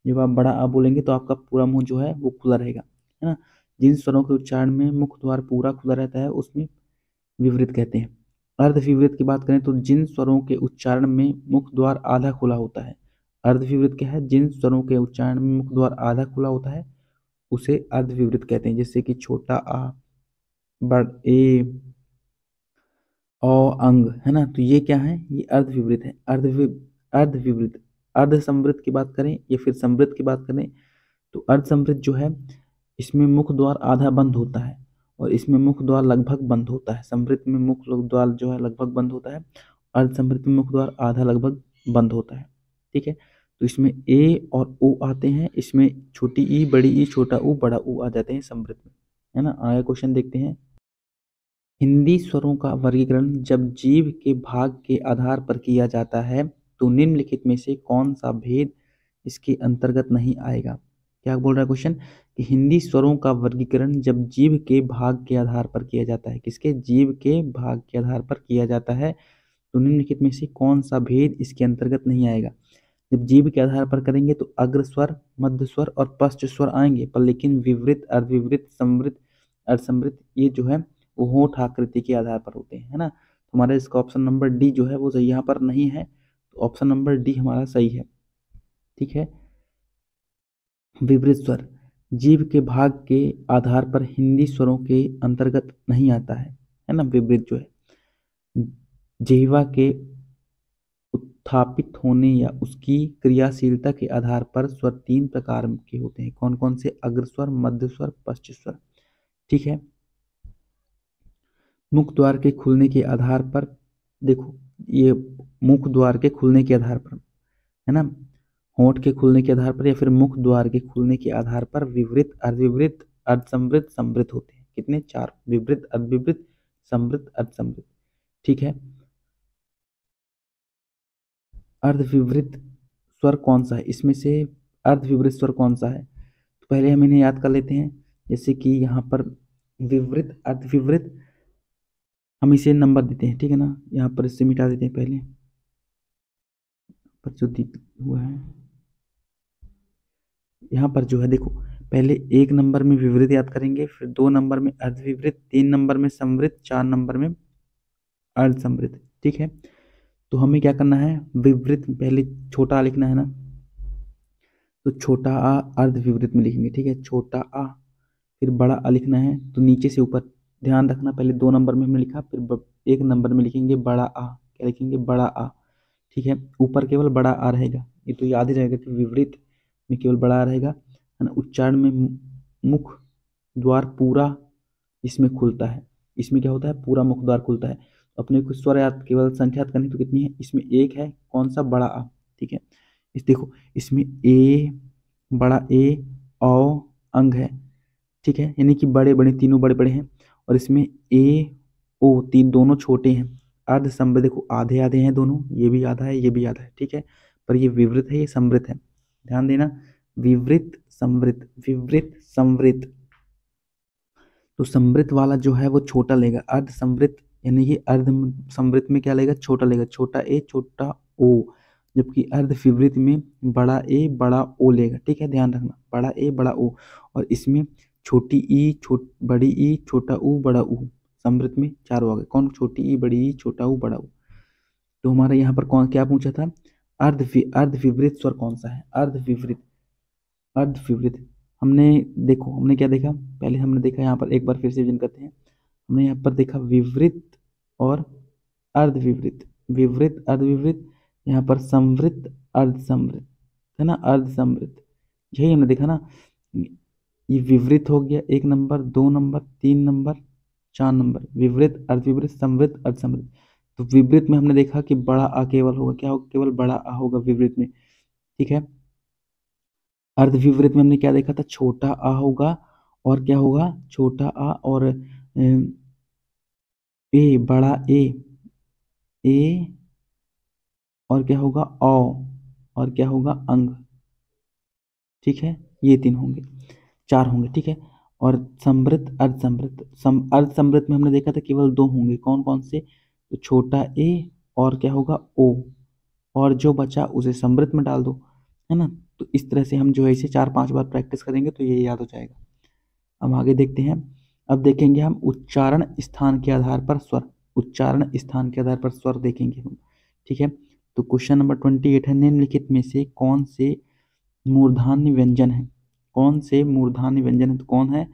जब आप बड़ा आ बोलेंगे तो आपका पूरा मुंह जो है वो खुला रहेगा, है ना। जिन स्वरों के उच्चारण में मुख द्वार पूरा खुला रहता है उसमें विवृत कहते हैं। अर्ध विवृत की बात करें तो जिन स्वरों के उच्चारण में मुख द्वार आधा खुला होता है। अर्ध विवृत क्या है? जिन स्वरों के उच्चारण में मुख द्वार आधा खुला होता है उसे अर्ध विवृत कहते हैं। जैसे कि छोटा आ, बड़ ए, औ, अंग, है ना। तो ये क्या है? ये अर्ध विवृत है। अर्ध विवृत। अर्ध समृद्ध की बात करें या फिर समृद्ध की बात करें तो अर्ध समृद्ध जो है इसमें मुख द्वार आधा बंद होता है, और इसमें मुख द्वार लगभग बंद होता है। समृद्ध में मुख द्वार जो है लगभग बंद होता है, अर्ध समृद्ध में मुख द्वार आधा लगभग बंद होता है। ठीक है, तो इसमें ए और ओ आते हैं, इसमें छोटी ई, बड़ी ई, छोटा ऊ, बड़ा ऊ आ जाते हैं समृद्ध में, है ना। आगे क्वेश्चन देखते हैं। हिंदी स्वरों का वर्गीकरण जब जीभ के भाग के आधार पर किया जाता है तो निम्नलिखित में से कौन सा भेद इसके अंतर्गत नहीं आएगा? क्या बोल रहा है क्वेश्चन? कि हिंदी स्वरों का वर्गीकरण जब जीभ के भाग के आधार पर किया जाता है, किसके? जीभ के भाग के आधार पर किया जाता है, तो निम्नलिखित में से कौन सा भेद इसके अंतर्गत नहीं आएगा? जब जीभ के आधार पर करेंगे तो अग्र स्वर, मध्य स्वर और पश्च स्वर आएंगे, पर लेकिन विवृत, अर्धविवृत, समृद्ध, अर्धसमृद्ध ये जो है वो होठ आकृति के आधार पर होते हैं, है ना। तो हमारा इसका ऑप्शन नंबर डी जो है वो सही यहाँ पर नहीं है, तो ऑप्शन नंबर डी हमारा सही है। ठीक है, विवृत स्वर जीभ के भाग के आधार पर हिंदी स्वरों के अंतर्गत नहीं आता है ना। विवृत जो है जिह्वा के उत्थापित होने या उसकी क्रियाशीलता के आधार पर स्वर तीन प्रकार के होते हैं। कौन कौन से? अग्रस्वर, मध्य स्वर, पश्च स्वर। ठीक है, मुख द्वार के खुलने के आधार पर, देखो ये मुख द्वार के खुलने के आधार पर, है ना, होंठ के खुलने के आधार पर या फिर मुख द्वार के खुलने के आधार पर विवृत, अर्धविवृत, अर्धसमृद्ध, समृद्ध होते हैं। कितने? चार। विवृत, अर्धविवृत, समृद्ध, अर्धसमृद्ध। ठीक है, अर्धविवृत स्वर कौन सा है? इसमें से अर्धविवृत स्वर कौन सा है? तो पहले हम इन्हें याद कर लेते हैं। जैसे कि यहाँ पर विवृत, अर्धविवृत, हम इसे नंबर देते हैं, ठीक है ना। यहाँ पर इससे मिटा देते हैं पहले, पर जो हुआ है यहाँ पर जो है, देखो पहले एक नंबर में विवृत याद करेंगे, फिर दो नंबर में अर्धविवृत, तीन नंबर में समृद्ध, चार नंबर में अर्ध समृद्ध। ठीक है, तो हमें क्या करना है? विवृत पहले छोटा आ लिखना है ना, तो छोटा आ अर्ध विवृत में लिखेंगे। ठीक है, छोटा आ, फिर बड़ा आ लिखना है, तो नीचे से ऊपर ध्यान रखना, पहले दो नंबर में हमने लिखा, फिर एक नंबर में लिखेंगे बड़ा आ। क्या लिखेंगे? बड़ा आ। ठीक है, ऊपर केवल बड़ा आ रहेगा, ये तो याद ही रहेगा कि विवृत में केवल बड़ा आ रहेगा, है ना। उच्चारण में मुख द्वार पूरा इसमें खुलता है, इसमें क्या होता है? पूरा मुख द्वार खुलता है। अपने को स्वर याद केवल संख्या याद करनी तो कितनी है, इसमें एक है कौन सा, बड़ा आ, ठीक है। इस देखो इसमें ए, बड़ा ए, औ अंग है, ठीक है, यानी कि बड़े बड़े तीनों बड़े बड़े हैं, और इसमें ए ओ तीन दोनों छोटे हैं। अर्ध समृद्ध देखो आधे आधे हैं दोनों, ये भी आधा है ये भी आधा है, ठीक है, पर ये विवृत है ये समृद्ध है, ध्यान देना, विवृत समृद्ध, विवृत समृद्ध। तो समृद्ध वाला जो है वो छोटा लेगा, अर्ध समृद्ध यानी कि अर्ध समृद्ध में क्या लेगा, छोटा लेगा, छोटा ए छोटा ओ, जबकि अर्ध विवृत में बड़ा ए बड़ा ओ लेगा, ठीक है, ध्यान रखना, बड़ा ए बड़ा ओ, और इसमें छोटी ई बड़ी ई छोटा ऊ बड़ा ऊ, समृद्ध में चारों आ गए, कौन, छोटी ई बड़ी ई छोटा ऊ बड़ा ऊ। तो हमारा यहाँ पर कौन क्या पूछा था, अर्ध विवृत स्वर कौन सा है, अर्ध विवृत, अर्ध विवृत। हमने देखो हमने क्या देखा, पहले हमने देखा यहाँ पर एक बार फिर से रिवीजन करते हैं, हमने यहाँ पर देखा विवृत और अर्ध विवृत, विवृत अर्ध विवृत, यहाँ पर समृद्ध अर्ध समृद्ध, है ना, अर्ध समृद्ध, यही हमने देखा ना। ये विवृत हो गया एक नंबर, दो नंबर, तीन नंबर, चार नंबर, विवृत अर्ध विवृत समृद्ध अर्ध समृद्ध। तो विवृत में हमने देखा कि बड़ा आ केवल होगा, क्या होगा, केवल बड़ा आ होगा विवृत में, ठीक है। अर्ध विवृत में हमने क्या देखा था, छोटा आ होगा, और क्या होगा, छोटा आ और ए बड़ा ए और क्या होगा औ, और क्या होगा अंग, ठीक है, ये तीन होंगे, चार होंगे, ठीक है। और समृद्ध अर्ध समृद्ध, अर्ध समृद्ध में हमने देखा था केवल दो होंगे, कौन कौन से, तो छोटा ए और क्या होगा ओ, और जो बचा उसे समृद्ध में डाल दो, है ना। तो इस तरह से हम जो है इसे 4-5 बार प्रैक्टिस करेंगे तो ये याद हो जाएगा। हम आगे देखते हैं, अब देखेंगे हम उच्चारण स्थान के आधार पर स्वर, उच्चारण स्थान के आधार पर स्वर देखेंगे हम, ठीक है। तो क्वेश्चन नंबर 28 है, निम्नलिखित में से कौन से मूर्धन्य व्यंजन है, कौन से मूर्धन्य व्यंजन है, तो कौन है,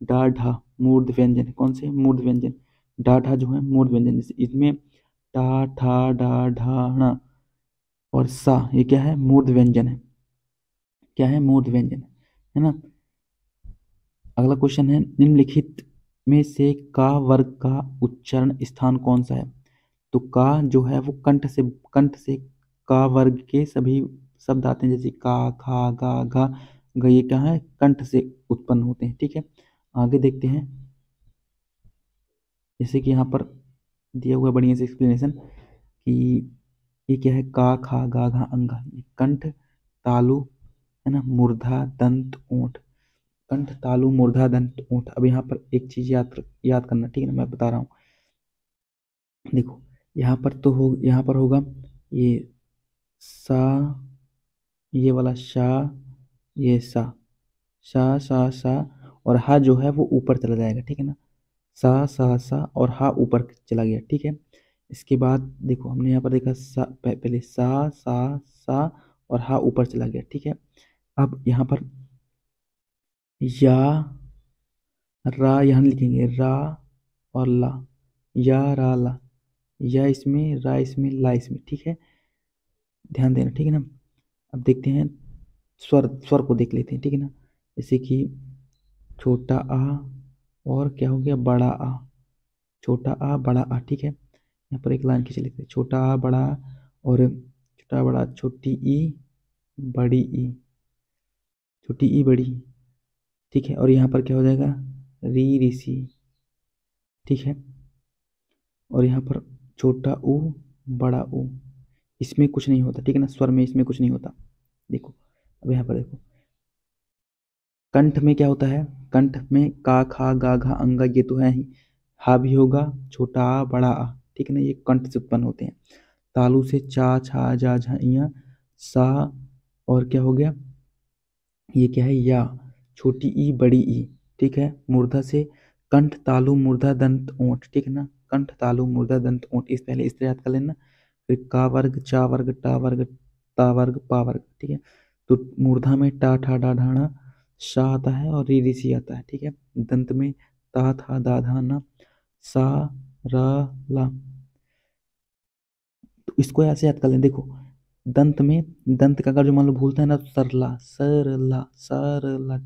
डा ढा मूर्ध व्यंजन है, कौन से मूर्ध व्यंजन, डा ढा जो है मूर्ध व्यंजन, जैसे इसमें टा ठा डा ढा ण और सा, ये क्या है, मूर्ध व्यंजन है, क्या है, मूर्ध व्यंजन है ना। अगला क्वेश्चन है, निम्नलिखित में से का वर्ग का उच्चारण स्थान कौन सा है, तो का जो है वो कंठ से का वर्ग के सभी शब्द आते हैं, जैसे का खा गा घा ग, ये क्या है, कंठ से उत्पन्न होते हैं, ठीक है। आगे देखते हैं, जैसे कि यहाँ पर दिया हुआ बढ़िया से एक्सप्लेनेशन कि ये क्या है, का खा गा घा अंगा, ये कंठ तालु, है ना, मूर्धा दंत ओंठ, कंठ तालु मूर्धा दंत ओंठ। अब यहाँ पर एक चीज याद करना, ठीक है ना, मैं बता रहा हूँ, देखो यहाँ पर तो हो, यहाँ पर होगा ये सा, ये वाला शा, ये सा और हा जो है वो ऊपर चला जाएगा, ठीक है ना, सा और हा ऊपर चला गया, ठीक है। इसके बाद देखो हमने यहाँ पर देखा सा, पहले सा और हा ऊपर चला गया, ठीक है। अब यहाँ पर या रा यहाँ लिखेंगे, रा और ला, या रा ला, या इसमें रा इसमें ला इसमें, ठीक है, ध्यान देना, ठीक है ना। अब देखते हैं स्वर, स्वर को देख लेते हैं, ठीक है ना, जैसे कि छोटा आ और क्या हो गया, बड़ा आ, छोटा आ बड़ा आ, ठीक है। यहाँ पर एक लाइन खींच लेते हैं, छोटा आ बड़ा आ और छोटा बड़ा, छोटी ई बड़ी ई, छोटी ई बड़ी, ठीक है। और यहाँ पर क्या हो जाएगा, री ऋषि, ठीक है। और यहाँ पर छोटा ऊ बड़ा ऊ, इसमें कुछ नहीं होता, ठीक है ना, स्वर में इसमें कुछ नहीं होता। देखो अब यहाँ पर देखो, कंठ में क्या होता है, कंठ में का खा गा घा अंगा, ये तो है ही, हा भी होगा, छोटा आ बड़ा आ, ठीक है ना, ये कंठ से उत्पन्न होते हैं। तालु से चा छा जा झा इया सा, और क्या हो गया, ये क्या है, या, छोटी ई बड़ी ई, ठीक है। मूर्धा से कंठ तालु मूर्धा दंत ओंठ, ठीक है ना, कंठ तालु मूर्धा दंत ओंठ, इस पहले इस तरह याद कर लेना। फिर का वर्ग चा वर्ग टा वर्ग ता वर्ग पा वर्ग, ठीक है। तो मूर्धा में टा ठा डा ढाणा शा आता है और री ऋषि आता है, ठीक है। दंत में ता था दा धा ना सा रा ला, तो इसको ऐसे याद कर लें, देखो दंत में, दंत का अगर जो मान लो भूलता है ना, तो सरला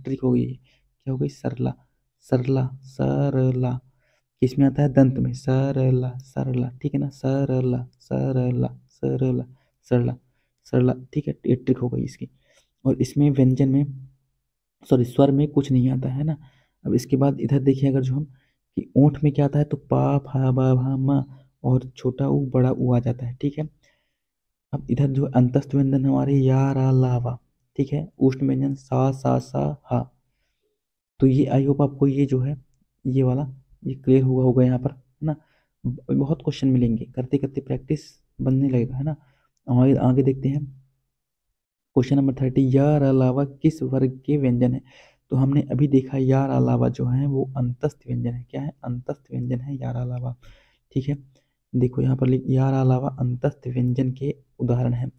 ट्रिक हो गई, क्या हो गई, सरला सरला सरला, किस में आता है? दंत में। सरला सरला, ठीक है ना, सरला सरला सरला सरला सरला, ठीक है, ये ट्रिक हो गई इसकी। और इसमें व्यंजन में, सॉरी स्वर में कुछ नहीं आता है ना। अब इसके बाद इधर देखिए, अगर जो हम कि ओंठ में क्या आता है, तो पा फा बा भा मा और छोटा ऊ बड़ा ऊ आ जाता है, ठीक है। अब इधर जो अंतस्थ व्यंजन हमारे या रा ला वा, ठीक है, उष्ण व्यंजन सा हा। तो ये आई होप आपको ये जो है ये वाला ये क्लियर हुआ होगा यहाँ पर, है ना। बहुत क्वेश्चन मिलेंगे, करते करते प्रैक्टिस बनने लगेगा, है ना। आगे आगे देखते हैं क्वेश्चन नंबर 30। यार अलावा किस वर्ग के व्यंजन है? तो हमने अभी देखा यार अलावा जो है वो अंतस्थ व्यंजन है। क्या है? अंतस्थ व्यंजन है यार अलावा, ठीक है। देखो यहाँ पर यार अलावा अंतस्थ व्यंजन के उदाहरण है।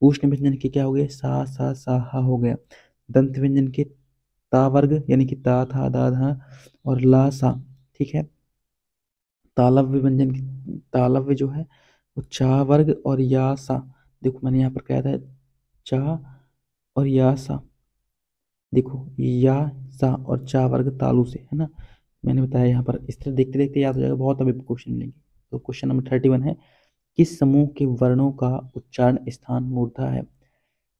उष्ण व्यंजन के क्या हो गए? सा हा हो गया। दंत व्यंजन के ता वर्ग यानी कि ता था दा धा और ला सा, ठीक है। तालव्य व्यंजन की तालव्य जो है वो चा वर्ग और या सा। देखो मैंने यहाँ पर कहा था चा और या सा, देखो या सा और चा वर्ग तालु से, है ना। मैंने बताया यहाँ पर, इस तरह देखते देखते याद हो जाएगा, बहुत अभी क्वेश्चन मिलेंगे। तो क्वेश्चन नंबर 31 है, किस समूह के वर्णों का उच्चारण स्थान मूर्धा है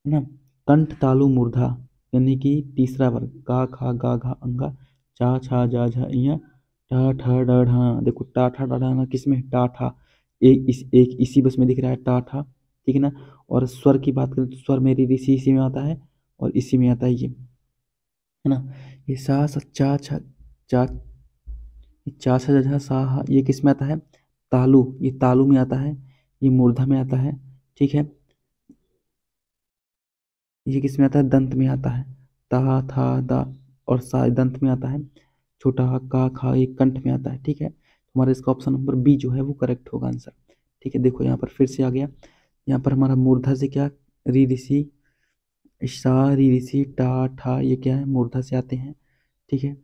ना। कंठ तालु मूर्धा यानी कि तीसरा वर्ग, का खा गा घा अंगा चा छा जा झा इया टा ठा डा ढा। देखो टा ठा डा ढा किस में? टा ठा, एक इसी बस में दिख रहा है टा ठा, ठीक है ना। और स्वर की बात करें तो स्वर मेरी ऋषि इसी में आता है और इसी में आता है ये, है ना। ये सा सा चा छा चा, चा छा जा झा सा हा, ये किस में आता है? तालु, ये तालु में आता है, ये मूर्धा में आता है, ठीक है। ये किस में आता है? दंत में आता है। ता था दा और सा दंत में आता है। छोटा हा का खा ये कंठ में आता है, ठीक है। हमारा इसका ऑप्शन नंबर बी जो है वो करेक्ट होगा आंसर, ठीक है। देखो यहाँ पर फिर से आ गया, यहाँ पर हमारा मूर्धा से क्या? री ऋषि सा री ऋषि टा ठा, ये क्या है? मूर्धा से आते हैं, ठीक है।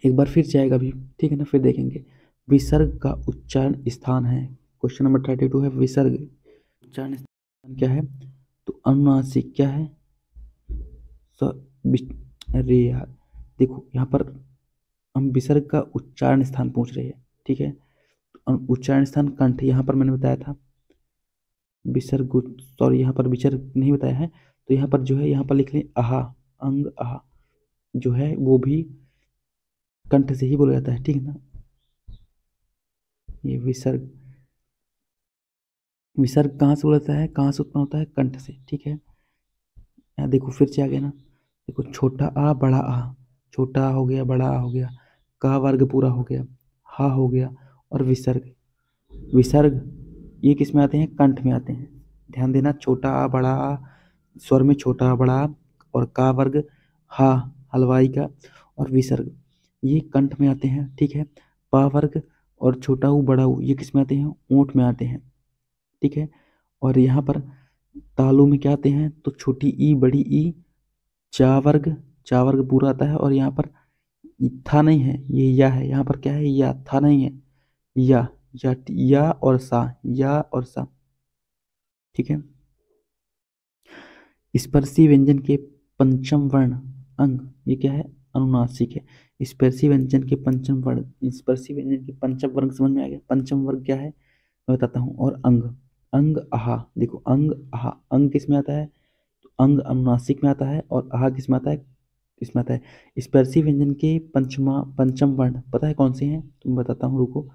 एक बार फिर से आएगा भी, ठीक है ना, फिर देखेंगे। विसर्ग का उच्चारण स्थान है, क्वेश्चन नंबर 32 है, विसर्ग उच्चारण स्थान क्या है? तो अनुनासिक क्या है? अरे यार, देखो यहाँ पर हम विसर्ग का उच्चारण स्थान पूछ रहे हैं, ठीक है। उच्चारण स्थान कंठ, यहाँ पर मैंने बताया था विसर्ग, सॉरी यहाँ पर विसर्ग नहीं बताया है, तो यहाँ पर जो है यहाँ पर लिख लें आहा, अंग आहा जो है वो भी कंठ से ही बोला जाता है, ठीक है ना। ये विसर्ग, विसर्ग कहाँ से बोला जाता है, कहाँ से उत्पन्न होता है? कंठ से, ठीक है। यहाँ देखो फिर से आ गया ना, देखो छोटा आ बड़ा आ, छोटा आ हो गया, बड़ा आ हो गया, का वर्ग पूरा हो गया, हा हो गया, और विसर्ग, विसर्ग ये किस में आते हैं? कंठ में आते हैं। ध्यान देना, छोटा आ बड़ा आ, स्वर में छोटा आ बड़ा आ, और का वर्ग हा हलवाई का, और विसर्ग ये कंठ में आते हैं, ठीक है। पा वर्ग और छोटा ऊ बड़ा ऊ ये किस में आते हैं? ऊंट में आते हैं, ठीक है। और यहाँ पर तालु में क्या आते हैं? तो छोटी ई बड़ी ई, चा वर्ग पूरा आता है, और यहाँ पर था नहीं है, ये या है, यहाँ पर क्या है? या था नहीं है, या या और सा, या और सा, ठीक है। स्पर्शी व्यंजन के पंचम वर्ण अंग ये क्या है? अनुनासिक है। स्पर्शी व्यंजन के पंचम वर्ण, स्पर्शी व्यंजन के पंचम वर्ग समझ में आ गया? पंचम वर्ग क्या है मैं बताता हूँ। और अंग, अंग आहा, देखो अंग आहा, अंग किस में आता है? तो अंग अनुनासिक में आता है, और आहा किस में आता है? किस में आता है? स्पर्शी व्यंजन के पंचम वर्ण पता है कौन से हैं? तो मैं बताता हूँ, रुको,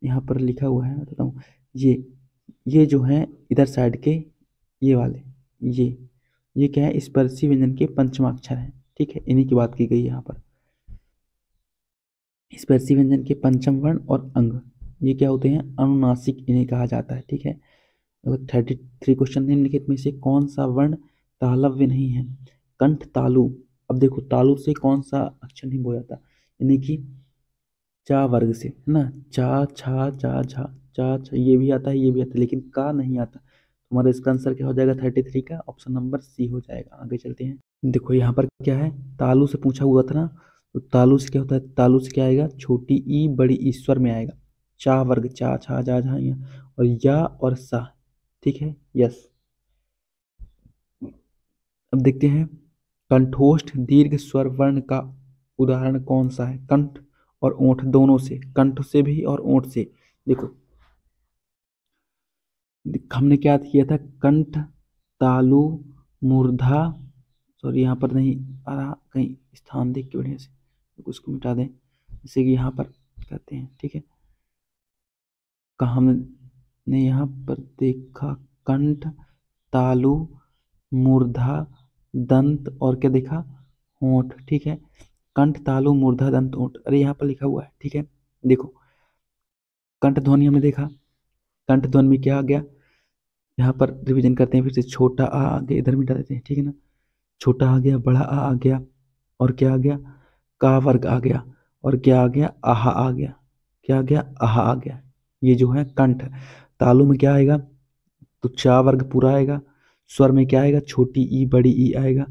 यहाँ पर लिखा हुआ है, बताता हूँ। ये जो है इधर साइड के ये वाले, ये क्या है? स्पर्शी व्यंजन के पंचमाक्षर हैं, ठीक है, इन्हीं की बात की गई है यहाँ पर। स्पर्शी व्यंजन के पंचम वर्ण और अंग ये क्या होते हैं? अनुनासिक इन्हें कहा जाता है, ठीक है। अगर 33 क्वेश्चन निम्नलिखित में से कौन सा वर्ण तालव्य नहीं है? कंठ तालु, अब देखो तालु से कौन सा अक्षर नहीं बोला जाता, यानी कि चा वर्ग से, है ना। चा छा जा झा, चा छा ये भी आता है, ये भी आता है, लेकिन का नहीं आता। तुम्हारा इसका आंसर क्या हो जाएगा? 33 का ऑप्शन नंबर सी हो जाएगा। आगे चलते हैं, देखो यहाँ पर क्या है, तालु से पूछा हुआ था ना, तो तालु से क्या होता है? तालु से क्या आएगा? छोटी ई बड़ी ईश्वर में आएगा, चा वर्ग, चा छा जा झा या, और या और सा, ठीक है, यस। अब देखते हैं कंठोष्ठ दीर्घ स्वर वर्ण का उदाहरण कौन सा है? कंठ और ओंठ दोनों से, कंठ से भी और ओंठ से। देखो हमने क्या किया था, कंठ, तालु, मूर्धा, सॉरी यहाँ पर नहीं आ रहा, कहीं स्थान देख के बढ़िया से तो उसको मिटा दें, जैसे कि यहाँ पर कहते हैं, ठीक है। कहा हमने यहाँ पर देखा कंठ, तालु, मूर्धा, दंत और क्या देखा, होंठ, ठीक है। कंठ, तालु, मूर्धा, दंत, होंठ, अरे यहाँ पर लिखा हुआ है, ठीक है। देखो कंठ ध्वनि हमने देखा, कंठ ध्वनि में क्या आ गया, यहाँ पर रिवीजन करते हैं फिर से, छोटा आ आगे इधर मिटा देते हैं, ठीक है ना। छोटा आ गया, बड़ा आ गया, और क्या आ गया, का वर्ग आ गया, और क्या आ गया, आहा आ गया, क्या आ गया, आहा आ गया। ये जो है कंठ। तालु में क्या आएगा, तो चा वर्ग पूरा आएगा। स्वर में क्या आएगा, छोटी ई बड़ी ई आएगा,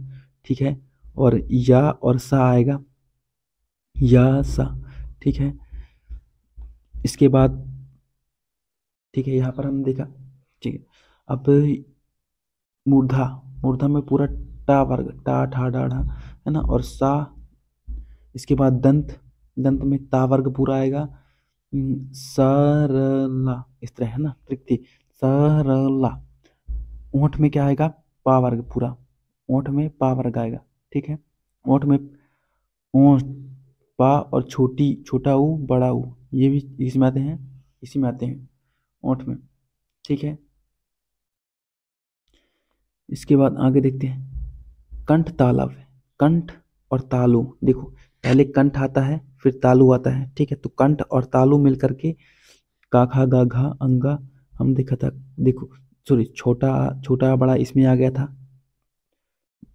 ठीक है। और या और सा आएगा, या सा, ठीक है। इसके बाद ठीक है, यहाँ पर हम देखा, ठीक है। अब मूर्धा, मूर्धा में पूरा टा वर्ग, टा ठा डा ढा, है ना, और सा। इसके बाद दंत, दंत में ता वर्ग पूरा आएगा, सरला, इस तरह है ना, ट्रिक थी, सरला। ओंठ में क्या आएगा, पा वर्ग पूरा, ओंठ में पा वर्ग आएगा, ठीक है। ओंठ में ओंठ, पा और छोटी, छोटा ऊ बड़ा ऊ, ये भी इसमें आते हैं, इसी में आते हैं, ओंठ में, ठीक है। इसके बाद आगे देखते हैं कंठ तालव। कंठ और तालु, देखो पहले कंठ आता है फिर तालु आता है, ठीक है। तो कंठ और तालु मिलकर के का खा गा घा अंगा हम देखा था, देखो सॉरी, छोटा छोटा बड़ा इसमें आ गया था,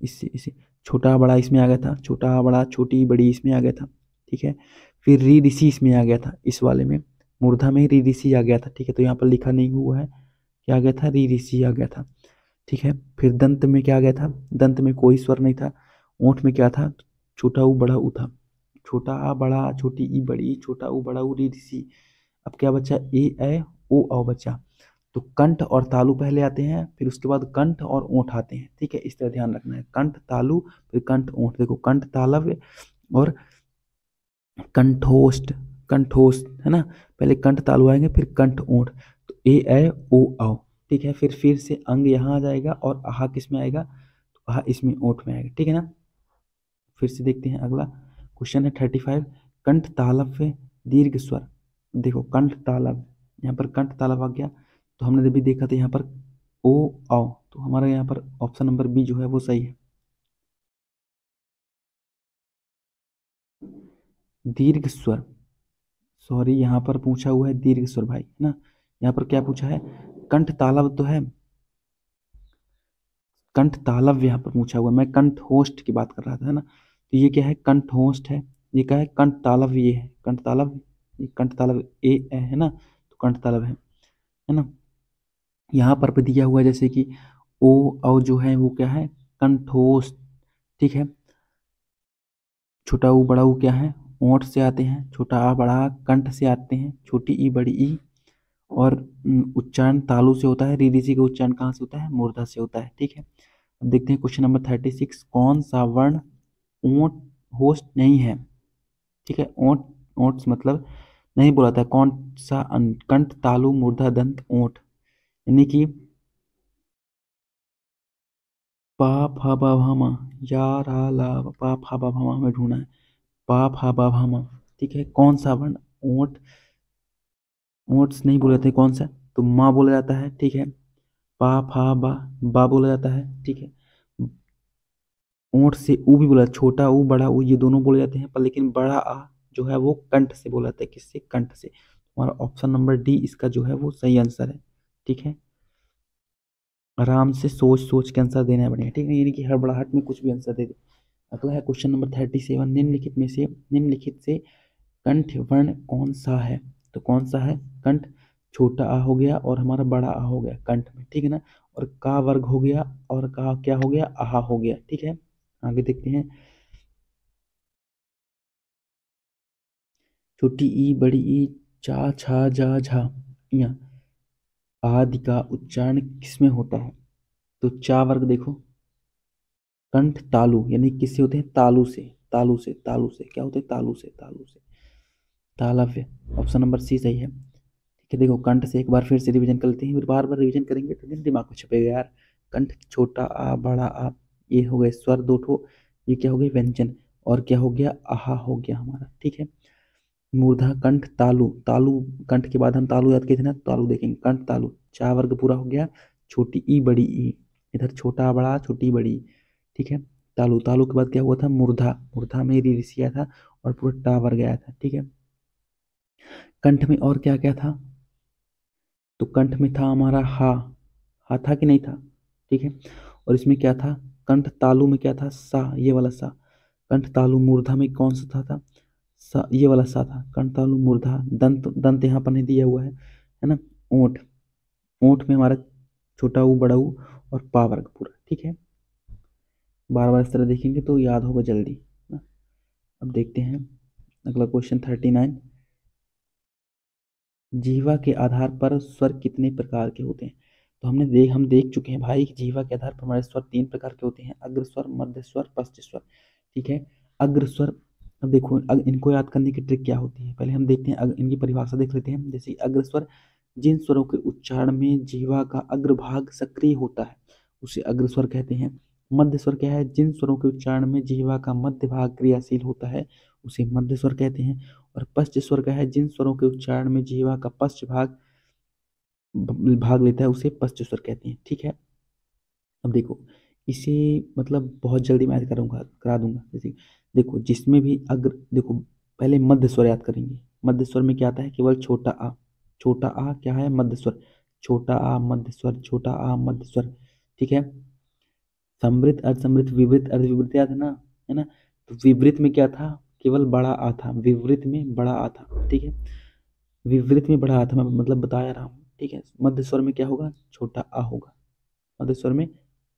इसे छोटा बड़ा इसमें आ गया था, छोटा बड़ा छोटी बड़ी इसमें आ गया था, ठीक है। फिर री ऋषि इसमें आ गया था, इस वाले में मूर्धा में री ऋषि आ गया था, ठीक है। तो यहाँ पर लिखा नहीं हुआ है, क्या आ गया था, री ऋषि आ गया था, ठीक है। फिर दंत में क्या आ गया था, दंत में कोई स्वर नहीं था। ओंठ में क्या था, छोटा ऊ बड़ा ऊ था, छोटा आ बड़ा, छोटी ई बड़ी, छोटा ऊ बड़ा ऊ, री ऋषि। अब क्या बचा, ए ओ औ बचा। तो कंठ और तालु पहले आते हैं, फिर उसके बाद कंठ और ओंठ आते हैं, ठीक है। इस तरह ध्यान रखना है, कंठ तालु फिर कंठ ओंठ। देखो कंठ तालव्य और कंठोष्ठ, कंठोष्ठ है ना, पहले कंठ तालु आएंगे फिर कंठ ओंठ। तो ए ओ औ, ठीक है। फिर से अंग यहाँ आ जाएगा और आहा किस में आएगा, तो आहा इसमें ओंठ में आएगा, ठीक है ना। फिर से देखते हैं अगला क्वेश्चन है 35, कंठ तालव्य दीर्घ स्वर। देखो कंठ तालव्य, यहाँ पर कंठ तालव्य आ गया, तो हमने अभी देखा था यहाँ पर ओ औ, तो हमारा यहाँ पर ऑप्शन नंबर बी जो है वो सही है। दीर्घ स्वर, सॉरी यहाँ पर पूछा हुआ है दीर्घ स्वर भाई, है ना। यहाँ पर क्या पूछा है, कंठ तालव्य तो है, कंठ तालव्य यहाँ पर पूछा हुआ है, मैं कंठोष्ठ की बात कर रहा था, है ना। तो ये क्या है, कंठोष्ठ है, ये क्या है, कंठ तालव्य, ये है कंठ तालव्य, ये कंठ तालव्य ए है ना, तो कंठ तालव्य है ना। यहाँ पर भी दिया हुआ है जैसे कि ओ और जो है वो क्या है, कंठोष्ठ, ठीक है। छोटा ऊ बड़ा ऊ क्या है, ओंठ से आते हैं, छोटा आ बड़ा आ कंठ से आते हैं, छोटी ई बड़ी ई, और उच्चारण तालु से होता है, री ऋषि का उच्चारण कहाँ से होता है, मूर्धा से होता है, ठीक है। अब देखते हैं क्वेश्चन नंबर 36, कौन सा वर्ण ओंठ होस्ट नहीं है, ठीक है। ओंठ, ओंठ मतलब नहीं बोला था, कौन सा कंठ तालु मूर्धा दंत ओंठ, यानी कि पा फा बा भा मा, या रा ला पा फा बा भा मा हमें ढूंढना है, पा फा बा भा मा, ठीक है। कौन सा वर्ण ओंठ, ओंठ नहीं बोले थे, कौन सा, तो माँ बोला जाता है, ठीक है। पा फा बा बोला जाता है, ठीक है। ओंठ से ऊ भी बोला, छोटा ऊ बड़ा ऊ ये दोनों बोले जाते हैं, पर लेकिन बड़ा आ जो है वो कंठ से बोला जाता है, किससे, कंठ से। हमारा ऑप्शन नंबर डी इसका जो है वो सही आंसर है, ठीक है। आराम से सोच सोच के आंसर देना है बढ़िया, ठीक है, यानी कि हड़बड़ाहट में कुछ भी आंसर दे दे। अगला है क्वेश्चन नंबर 37, निम्नलिखित में से, निम्नलिखित से कंठ वर्ण कौन सा है, तो कौन सा है, कंठ, छोटा आ हो गया और हमारा बड़ा आ हो गया कंठ में, ठीक है ना। और का वर्ग हो गया और का क्या हो गया, आहा हो गया, ठीक है। आगे देखते हैं, छोटी ई बड़ी ई, चा छा जा झा, या आदि का उच्चारण किसमें होता है, तो चा वर्ग देखो, कंठ तालु यानी किससे होते हैं, तालु से, तालु से, तालु से क्या होते हैं, तालु से, तालु से। तालव्य। ऑप्शन नंबर सी सही है। ठीक है, देखो कंठ से एक बार फिर से रिवीजन कर लेते हैं, फिर बार बार रिवीजन करेंगे तो नहीं दिमाग में छपेगा यार। कंठ, छोटा आ बड़ा आ, ये हो गए स्वर दो ठो, ये क्या हो गए व्यंजन, और क्या हो गया आहा हो गया हमारा। ठीक है, मूर्धा कंठ तालु, तालु कंठ के बाद हम तालु याद किए थे ना, तालु देखेंगे, कंठ तालु, चा वर्ग पूरा हो गया, छोटी ई बड़ी ई, इधर छोटा बड़ा छोटी बड़ी। ठीक है, तालु, तालु के बाद क्या हुआ था मूर्धा, मूर्धा में री ऋषि आया था और पूरा टा वर्ग आया था। ठीक है, कंठ में और क्या क्या था, तो कंठ में था हमारा हा, हा था कि नहीं था। ठीक है, और इसमें क्या था, कंठ तालु में क्या था सा, ये वाला सा। कंठ तालु मूर्धा में कौन सा था सा, ये वाला सा था। कंठ तालु मूर्धा, दंत, दंत यहाँ पर नहीं दिया हुआ है ना। ओंठ, ओंठ में हमारा छोटा ऊ बड़ा ऊ और पा वर्ग पूरा। ठीक है, बार बार इस तरह देखेंगे तो याद होगा जल्दी ना। अब देखते हैं अगला क्वेश्चन 39। जीवा के आधार पर स्वर कितने प्रकार के होते हैं। तो हम देख चुके हैं भाई कि जीवा के आधार पर हमारे स्वर 3 प्रकार के होते हैं, अग्र स्वर, मध्य स्वर, पश्च स्वर। ठीक है, अग्र स्वर, अब देखो इनको याद करने की ट्रिक क्या होती है, पहले हम देखते हैं इनकी परिभाषा देख लेते हैं। जैसे अग्र स्वर, जिन स्वरों के उच्चारण में जीवा का अग्रभाग सक्रिय होता है उसे अग्र स्वर कहते हैं। मध्य स्वर क्या है, जिन स्वरों के उच्चारण में जीवा का मध्य भाग क्रियाशील होता है उसे मध्य स्वर कहते हैं। और पश्च स्वर का है, जिन स्वरों के उच्चारण में जीवा का पश्च भाग लेता है उसे पश्च स्वर कहते हैं। ठीक है, अब देखो इसे मतलब बहुत जल्दी मैं करा दूंगा। जैसे देखो जिसमें भी अग्र, देखो पहले मध्य स्वर याद करेंगे। मध्य स्वर में क्या आता है, केवल छोटा आ, छोटा आ क्या है मध्य स्वर, छोटा आ मध्य स्वर, छोटा आ मध्य स्वर। ठीक है, समृद्ध अर्धसमृद्ध विवृत अर्धविवृत याद है ना। तो विवृत में क्या था, केवल बड़ा आ था, विवृत में बड़ा आ था। ठीक है, विवृत में बड़ा आ था, मैं मतलब बताया रहा हूँ। ठीक है, मध्य स्वर में क्या होगा, छोटा आ होगा। मध्य स्वर में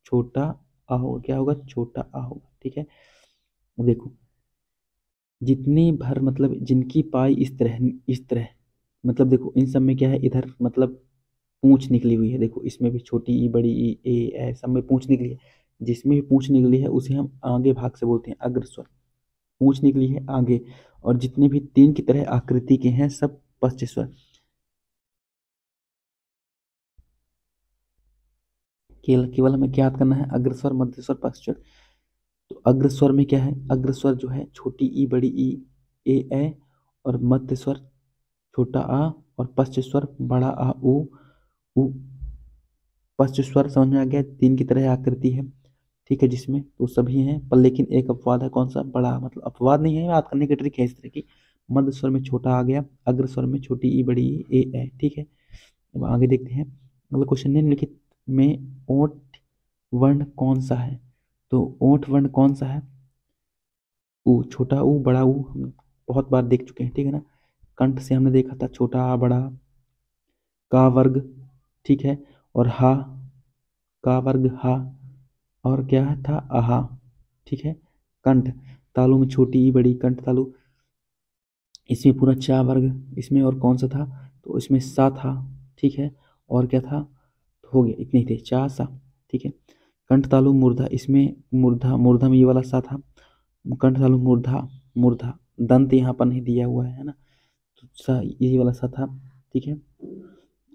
छोटा आ होगा, क्या होगा, छोटा आ होगा। ठीक है, अब देखो जितने भर मतलब जिनकी पाई इस तरह, मतलब देखो इन सब में क्या है, इधर मतलब पूंछ निकली हुई है। देखो इसमें भी छोटी ई बड़ी ई ए सब में पूंछ निकली है। जिसमें भी पूंछ निकली है उसे हम आगे भाग से बोलते हैं अग्र स्वर। पूंछ निकली है आगे, और जितने भी तीन की तरह आकृति के हैं सब पश्च स्वर। केवल केवल हमें क्या याद करना है, अग्र स्वर, मध्य स्वर, पश्च स्वर। तो अग्र स्वर में क्या है, अग्र स्वर जो है छोटी ई बड़ी ई ए और मध्य स्वर छोटा आ और पश्च स्वर बड़ा आ उ। पश्च स्वर समझ में आ गया, तीन की तरह आकृति है। ठीक है, जिसमें तो सभी हैं पर लेकिन एक अपवाद है, कौन सा, बड़ा, मतलब अपवाद नहीं है, याद करने की ट्रिक है इस तरह की। मध्य स्वर में छोटा आ गया, अग्र स्वर में छोटी ई बड़ी ई ए है। ठीक है, अब आगे देखते हैं अगला क्वेश्चन। निम्नलिखित में ओठ वर्ण कौन सा है। तो ओठ वर्ण कौन सा है, ऊ, छोटा ऊ बड़ा ऊ, हम बहुत बार देख चुके हैं। ठीक है ना, कंठ से हमने देखा था छोटा आ बड़ा, का वर्ग। ठीक है, और हा, का वर्ग हा, और क्या था आहा। ठीक है, कंठ तालु में छोटी ई बड़ी, कंठ तालु, इसमें पूरा चा वर्ग, इसमें और कौन सा था, तो इसमें सा था। ठीक है, और क्या था, तो हो गया इतने ही थे, चा सा। ठीक है, कंठ तालु मूर्धा, इसमें मूर्धा, मूर्धा में ये वाला सा था। कंठ तालु मूर्धा, मूर्धा दंत यहाँ पर नहीं दिया हुआ है ना, तो सा यही वाला सा था। ठीक है,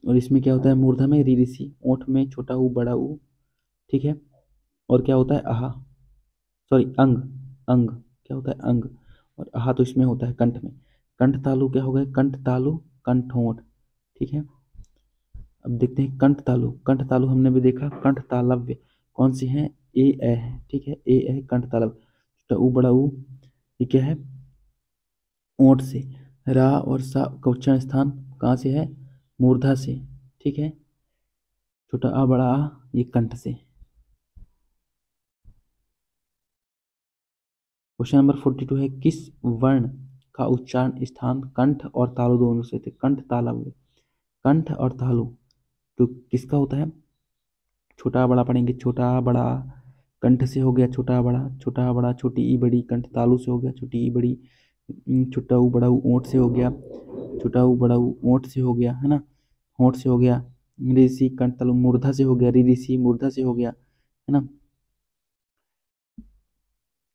और इसमें क्या होता है, मूर्धा में री ऋषि, ओठ में छोटा ऊ बड़ा ऊ। ठीक है, और क्या होता है आहा, सॉरी अंग, अंग क्या होता है अंग, और आहा तो इसमें होता है कंठ में। कंठ तालु क्या हो गए, कंठ तालु कंठोंठ। ठीक है, अब देखते हैं कंठ तालु, कंठ तालु हमने भी देखा, कंठ तालव्य कौन सी है, ए है। ठीक है, ए है कंठ तालव्य, छोटा ऊ बड़ा ऊ, ये क्या है, ओंठ से। रा और सा का उच्चारण स्थान कहाँ से है, मूर्धा से। ठीक है, छोटा आ बड़ा आ ये कंठ से। क्वेश्चन नंबर 42 है, किस वर्ण का उच्चारण स्थान कंठ और तालु दोनों से थे, कंठ तालव्य, कंठ और तालु तो किसका होता है, छोटा बड़ा पढ़ेंगे, छोटा बड़ा, कंठ से हो गया छोटा बड़ा, छोटा बड़ा छोटी ई बड़ी, कंठ तालु से हो गया छोटी ई बड़ी, छोटा ऊ बड़ा ऊ ओंठ से हो गया, छोटा ऊ बड़ा ऊ ओंठ से हो गया है ना, होंठ से हो गया, ऋषि कंठ तालु मूर्धा से हो गया, ऋषि मूर्धा से हो गया है ना।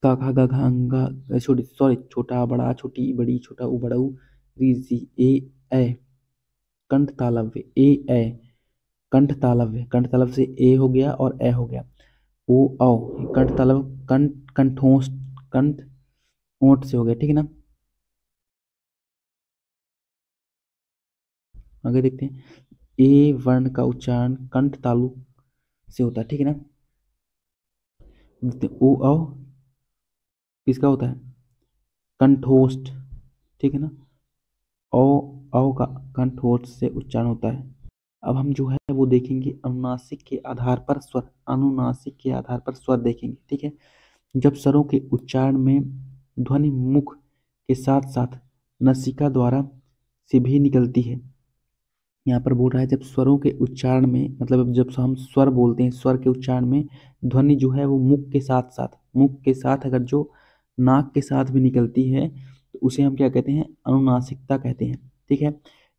का खा गा घा अंगा छोटी, सॉरी छोटा बड़ा छोटी बड़ी, छोटा ऊ बड़ा ऊ, ऋषि, ए ऐ कंठ तालव्य, ए ऐ कंठ तालव्य, कंठ तालव्य से ए हो गया और ए हो गया। ओ औ कंठ तालव्य, कंठ कंठोष्ठ, कंठ ओंठ से हो गया, ठीक है ना। आगे देखते हैं, ए वर्ण का उच्चारण कंठ तालु से होता है, ठीक है ना। देखते हैं, ओ औ किसका होता है, कंठोष्ठ, ठीक है ना। औ औ का कंठोष्ठ से उच्चारण होता है। अब हम जो है वो देखेंगे अनुनासिक के आधार पर स्वर, अनुनासिक के आधार पर स्वर देखेंगे, ठीक है। जब स्वरों के उच्चारण में ध्वनि मुख के साथ साथ नासिका द्वारा से भी निकलती है। यहाँ पर बोल रहा है जब स्वरों के उच्चारण में, मतलब जब हम स्वर बोलते हैं, स्वर के उच्चारण में ध्वनि जो है वो मुख के साथ साथ, मुख के साथ अगर जो नाक के साथ भी निकलती है तो उसे हम क्या कहते हैं, अनुनासिकता कहते हैं, ठीक है।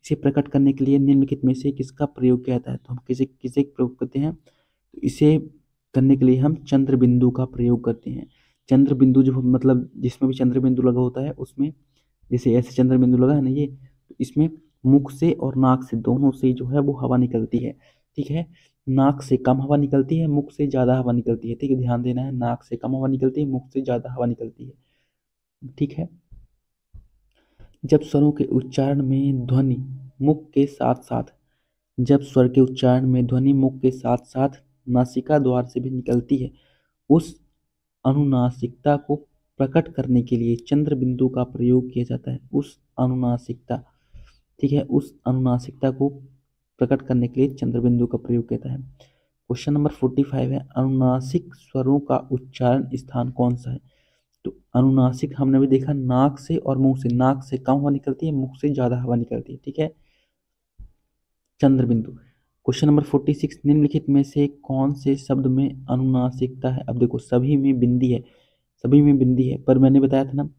इसे प्रकट करने के लिए निम्नलिखित में से किसका प्रयोग किया जाता है, तो हम किसे किसे प्रयोग करते हैं, तो इसे करने के लिए हम चंद्र बिंदु का प्रयोग करते हैं। चंद्र बिंदु जो मतलब जिसमें भी चंद्र बिंदु लगा होता है उसमें, जैसे ऐसे चंद्र बिंदु लगा है ना ये, तो इसमें मुख से और नाक से दोनों से जो है वो हवा निकलती है, ठीक है। नाक से कम हवा निकलती है, मुख से ज्यादा हवा निकलती है, ठीक है, ध्यान देना है, नाक से कम हवा निकलती है, मुख से ज्यादा हवा निकलती है, ठीक है। जब स्वरों के उच्चारण में ध्वनि मुख के साथ साथ, जब स्वर के उच्चारण में ध्वनि मुख के साथ साथ नासिका द्वार से भी निकलती है, उस अनुनासिकता को प्रकट करने के लिए चंद्र बिंदु का प्रयोग किया जाता है। उस अनुनासिकता, ठीक है, उस अनुनासिकता को प्रकट करने के लिए चंद्र बिंदु का प्रयोग किया जाता है। क्वेश्चन नंबर 45 है, अनुनासिक स्वरों का उच्चारण स्थान कौन सा है। तो अनुनासिक हमने भी देखा नाक से और मुंह से, नाक से कम हवा निकलती है, मुख से ज्यादा हवा निकलती है, ठीक है। चंद्र बिंदु। क्वेश्चन नंबर 46, निम्नलिखित में से कौन से शब्द में अनुनासिकता है। अब देखो सभी में बिंदी है, सभी में बिंदी है, पर मैंने बताया था ना,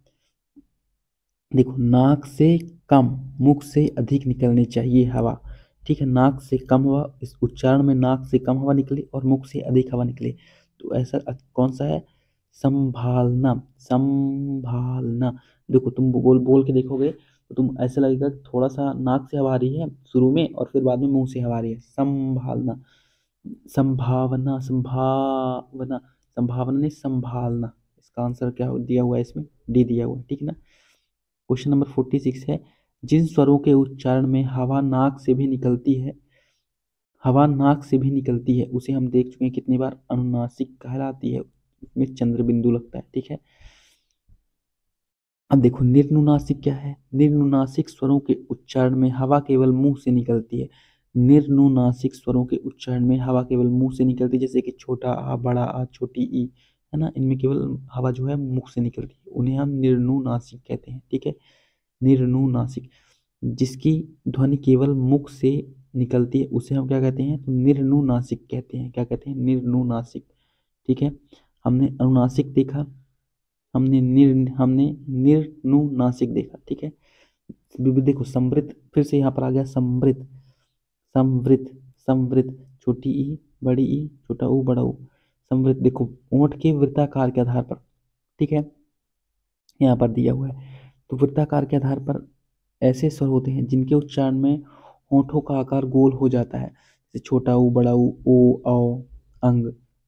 देखो नाक से कम मुख से अधिक निकलनी चाहिए हवा, ठीक है। नाक से कम हवा, इस उच्चारण में नाक से कम हवा निकले और मुख से अधिक हवा निकले, तो ऐसा कौन सा है, संभालना, संभालना। देखो तुम बोल बोल के देखोगे तो तुम ऐसा लगेगा कि थोड़ा सा नाक से हवा आ रही है शुरू में और फिर बाद में मुंह से हवा आ रही है, संभालना, संभावना, संभावना, संभावना नहीं संभालना। इसका आंसर क्या दिया हुआ है इसमें, डी दिया हुआ है, ठीक है ना। क्वेश्चन नंबर 46 है, जिन स्वरों के उच्चारण में हवा नाक से भी निकलती है, हवा नाक से भी निकलती है, उसे हम देख चुके हैं कितनी बार, अनुनासिक कहलाती है, उसमें चंद्र बिंदु लगता है, ठीक है। अब देखो निर्नुनासिक क्या है, निर्नुनासिक स्वरों के उच्चारण में हवा केवल मुंह से निकलती है। निर्नुनासिक स्वरों के उच्चारण में हवा केवल मुंह से निकलती है, जैसे कि छोटा आ, बड़ा आ, छोटी ई, है ना, इनमें केवल हवा जो है मुख से निकलती है, उन्हें हम निर्नुनासिक कहते हैं, ठीक है। निर्नुनासिक, जिसकी ध्वनि केवल मुख से निकलती है उसे हम क्या कहते हैं, तो निर्नुनासिक कहते हैं, क्या कहते हैं, निर्नुनासिक, ठीक है। हमने अनुनासिक देखा, हमने निर्नुनासिक देखा, ठीक है। देखो समृद्ध, फिर से यहाँ पर आ गया समृद्ध, समृद्ध, समृद्ध, छोटी ई बड़ी ई छोटा ऊ बड़ा ऊ, समृद्ध। देखो ओंठ के वृत्ताकार के आधार पर, ठीक है, यहाँ पर दिया हुआ है, तो वृत्ताकार के आधार पर ऐसे स्वर होते हैं जिनके उच्चारण में होठों का आकार गोल हो जाता है, जैसे छोटा ऊ बड़ा ऊ, ओ औ अंग,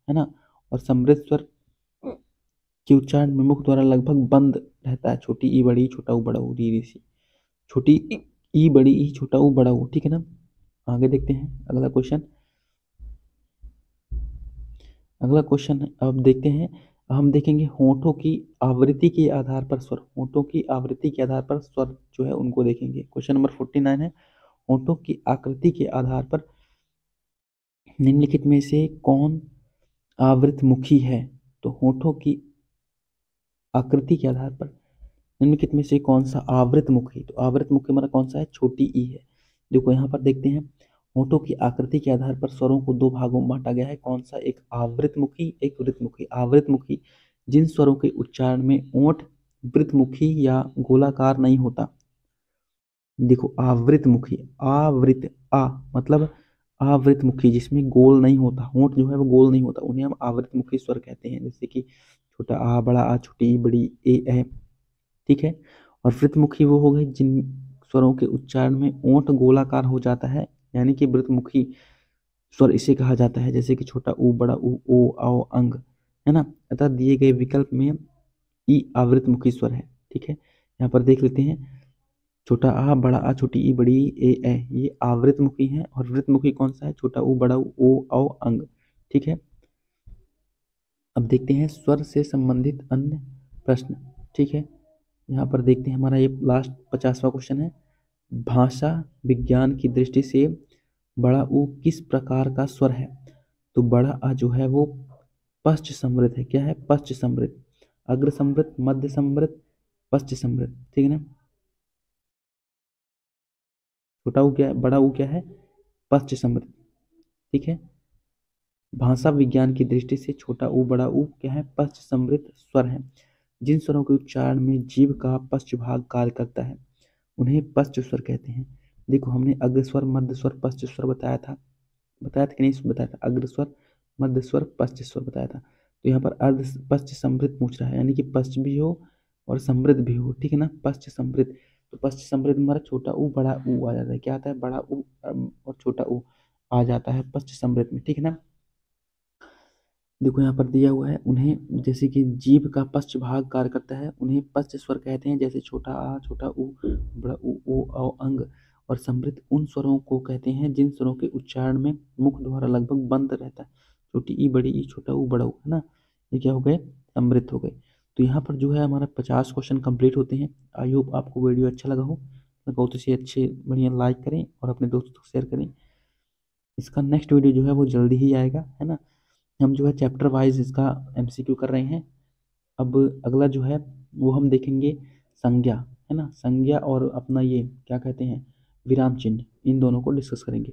है ना। और समृद्ध स्वर के उच्चारण में मुख द्वारा लगभग बंद रहता है, छोटी ई बड़ी ई छोटा ऊ बड़ा ऊ, री री सी, छोटी ई बड़ी ई छोटा ऊ बड़ा ऊ, ठीक है ना। आगे देखते हैं अगला क्वेश्चन, अगला क्वेश्चन है, अब देखते हैं, हम देखेंगे होठों की आवृत्ति के आधार पर स्वर, होठों की आवृत्ति के आधार पर स्वर जो है उनको देखेंगे। क्वेश्चन नंबर 49 है, होठों की आकृति के आधार पर निम्नलिखित में से कौन आवृतमुखी है। तो होठों की आकृति के आधार पर निम्नलिखित में से कौन सा आवृतमुखी, तो आवृतमुखी हमारा कौन सा है, छोटी ई है। देखो यहाँ पर देखते हैं, होठों की आकृति के आधार पर स्वरों को दो भागों में बांटा गया है, कौन सा, एक आवृतमुखी एक वृत्तमुखी। आवृतमुखी जिन स्वरों के उच्चारण में ओंठ वृत्तमुखी या गोलाकार नहीं होता। देखो आवृतमुखी, आवृत आ मतलब आवृतमुखी जिसमें गोल नहीं होता, होंठ जो है वो गोल नहीं होता, उन्हें हम आवृतमुखी स्वर कहते हैं, जैसे कि छोटा आ बड़ा आ छोटी ई बड़ी ए है, ठीक है। और वृत्तमुखी वो हो गए जिन स्वरों के उच्चारण में ओंठ गोलाकार हो जाता है, यानी कि वृत्तमुखी स्वर इसे कहा जाता है, जैसे कि छोटा ऊ, बड़ा ऊ, ओ, औ, अंग, है ना। अतः दिए गए विकल्प में ई आवृतमुखी स्वर है। ठीक है, यहाँ पर देख लेते हैं, छोटा आ, बड़ा आ, छोटी ई, बड़ी ई, ए, ये आवृतमुखी है। और वृत्तमुखी कौन सा है? छोटा ऊ, बड़ा ऊ, ओ, औ, अंग। ठीक है, अब देखते हैं स्वर से संबंधित अन्य प्रश्न। ठीक है, यहाँ पर देखते हैं, हमारा ये लास्ट 50वां क्वेश्चन है। भाषा विज्ञान की दृष्टि से बड़ा ऊ किस प्रकार का स्वर है? तो बड़ा आ जो है वो पश्च समृद्ध है। क्या है? पश्च समृद्ध, अग्र समृद्ध, मध्य समृद्ध, पश्च समृद्ध। ठीक है ना। छोटा ऊ क्या है? बड़ा ऊ क्या है? पश्च समृद्ध। ठीक है, भाषा विज्ञान की दृष्टि से छोटा ऊ, बड़ा ऊ क्या है? पश्च समृद्ध स्वर है। जिन स्वरों के उच्चारण में जीभ का पश्च भाग कार्य करता है उन्हें पश्च स्वर कहते हैं। देखो, हमने अग्र स्वर, मध्य स्वर, पश्च स्वर बताया था कि नहीं बताया था? अग्र स्वर, मध्य स्वर, पश्च स्वर बताया था। तो यहाँ पर अर्ध पश्च समृद्ध पूछ रहा है, यानी कि पश्च भी हो और समृद्ध भी हो। ठीक है ना, पश्च समृद्ध। तो पश्च समृद्ध में हमारा छोटा ऊ, बड़ा ऊ आ जाता है। क्या आता है? बड़ा ऊ और छोटा ऊ आ जाता है पश्च समृद्ध में। ठीक है ना। देखो यहाँ पर दिया हुआ है, उन्हें जैसे कि जीभ का पश्च भाग कार्य करता है उन्हें पश्च स्वर कहते हैं, जैसे छोटा आ, छोटा ऊ, बड़ा ऊ, ओ, औ, अंग। और समृद्ध उन स्वरों को कहते हैं जिन स्वरों के उच्चारण में मुख द्वारा लगभग बंद रहता है। छोटी ई, बड़ी ई, छोटा ऊ, बड़ा ऊ, है ना। ये क्या हो गए? समृद्ध हो गए। तो यहाँ पर जो है हमारा 50 क्वेश्चन कंप्लीट होते हैं। आई होप आपको वीडियो अच्छा लगा हो। लगा तो इसे अच्छे बढ़िया लाइक करें और अपने दोस्तों को शेयर करें। इसका नेक्स्ट वीडियो जो है वो जल्दी ही आएगा, है ना। हम जो है चैप्टर वाइज इसका एमसीक्यू कर रहे हैं। अब अगला जो है वो हम देखेंगे संज्ञा, है ना। संज्ञा और अपना ये क्या कहते हैं, विराम चिन्ह, इन दोनों को डिस्कस करेंगे।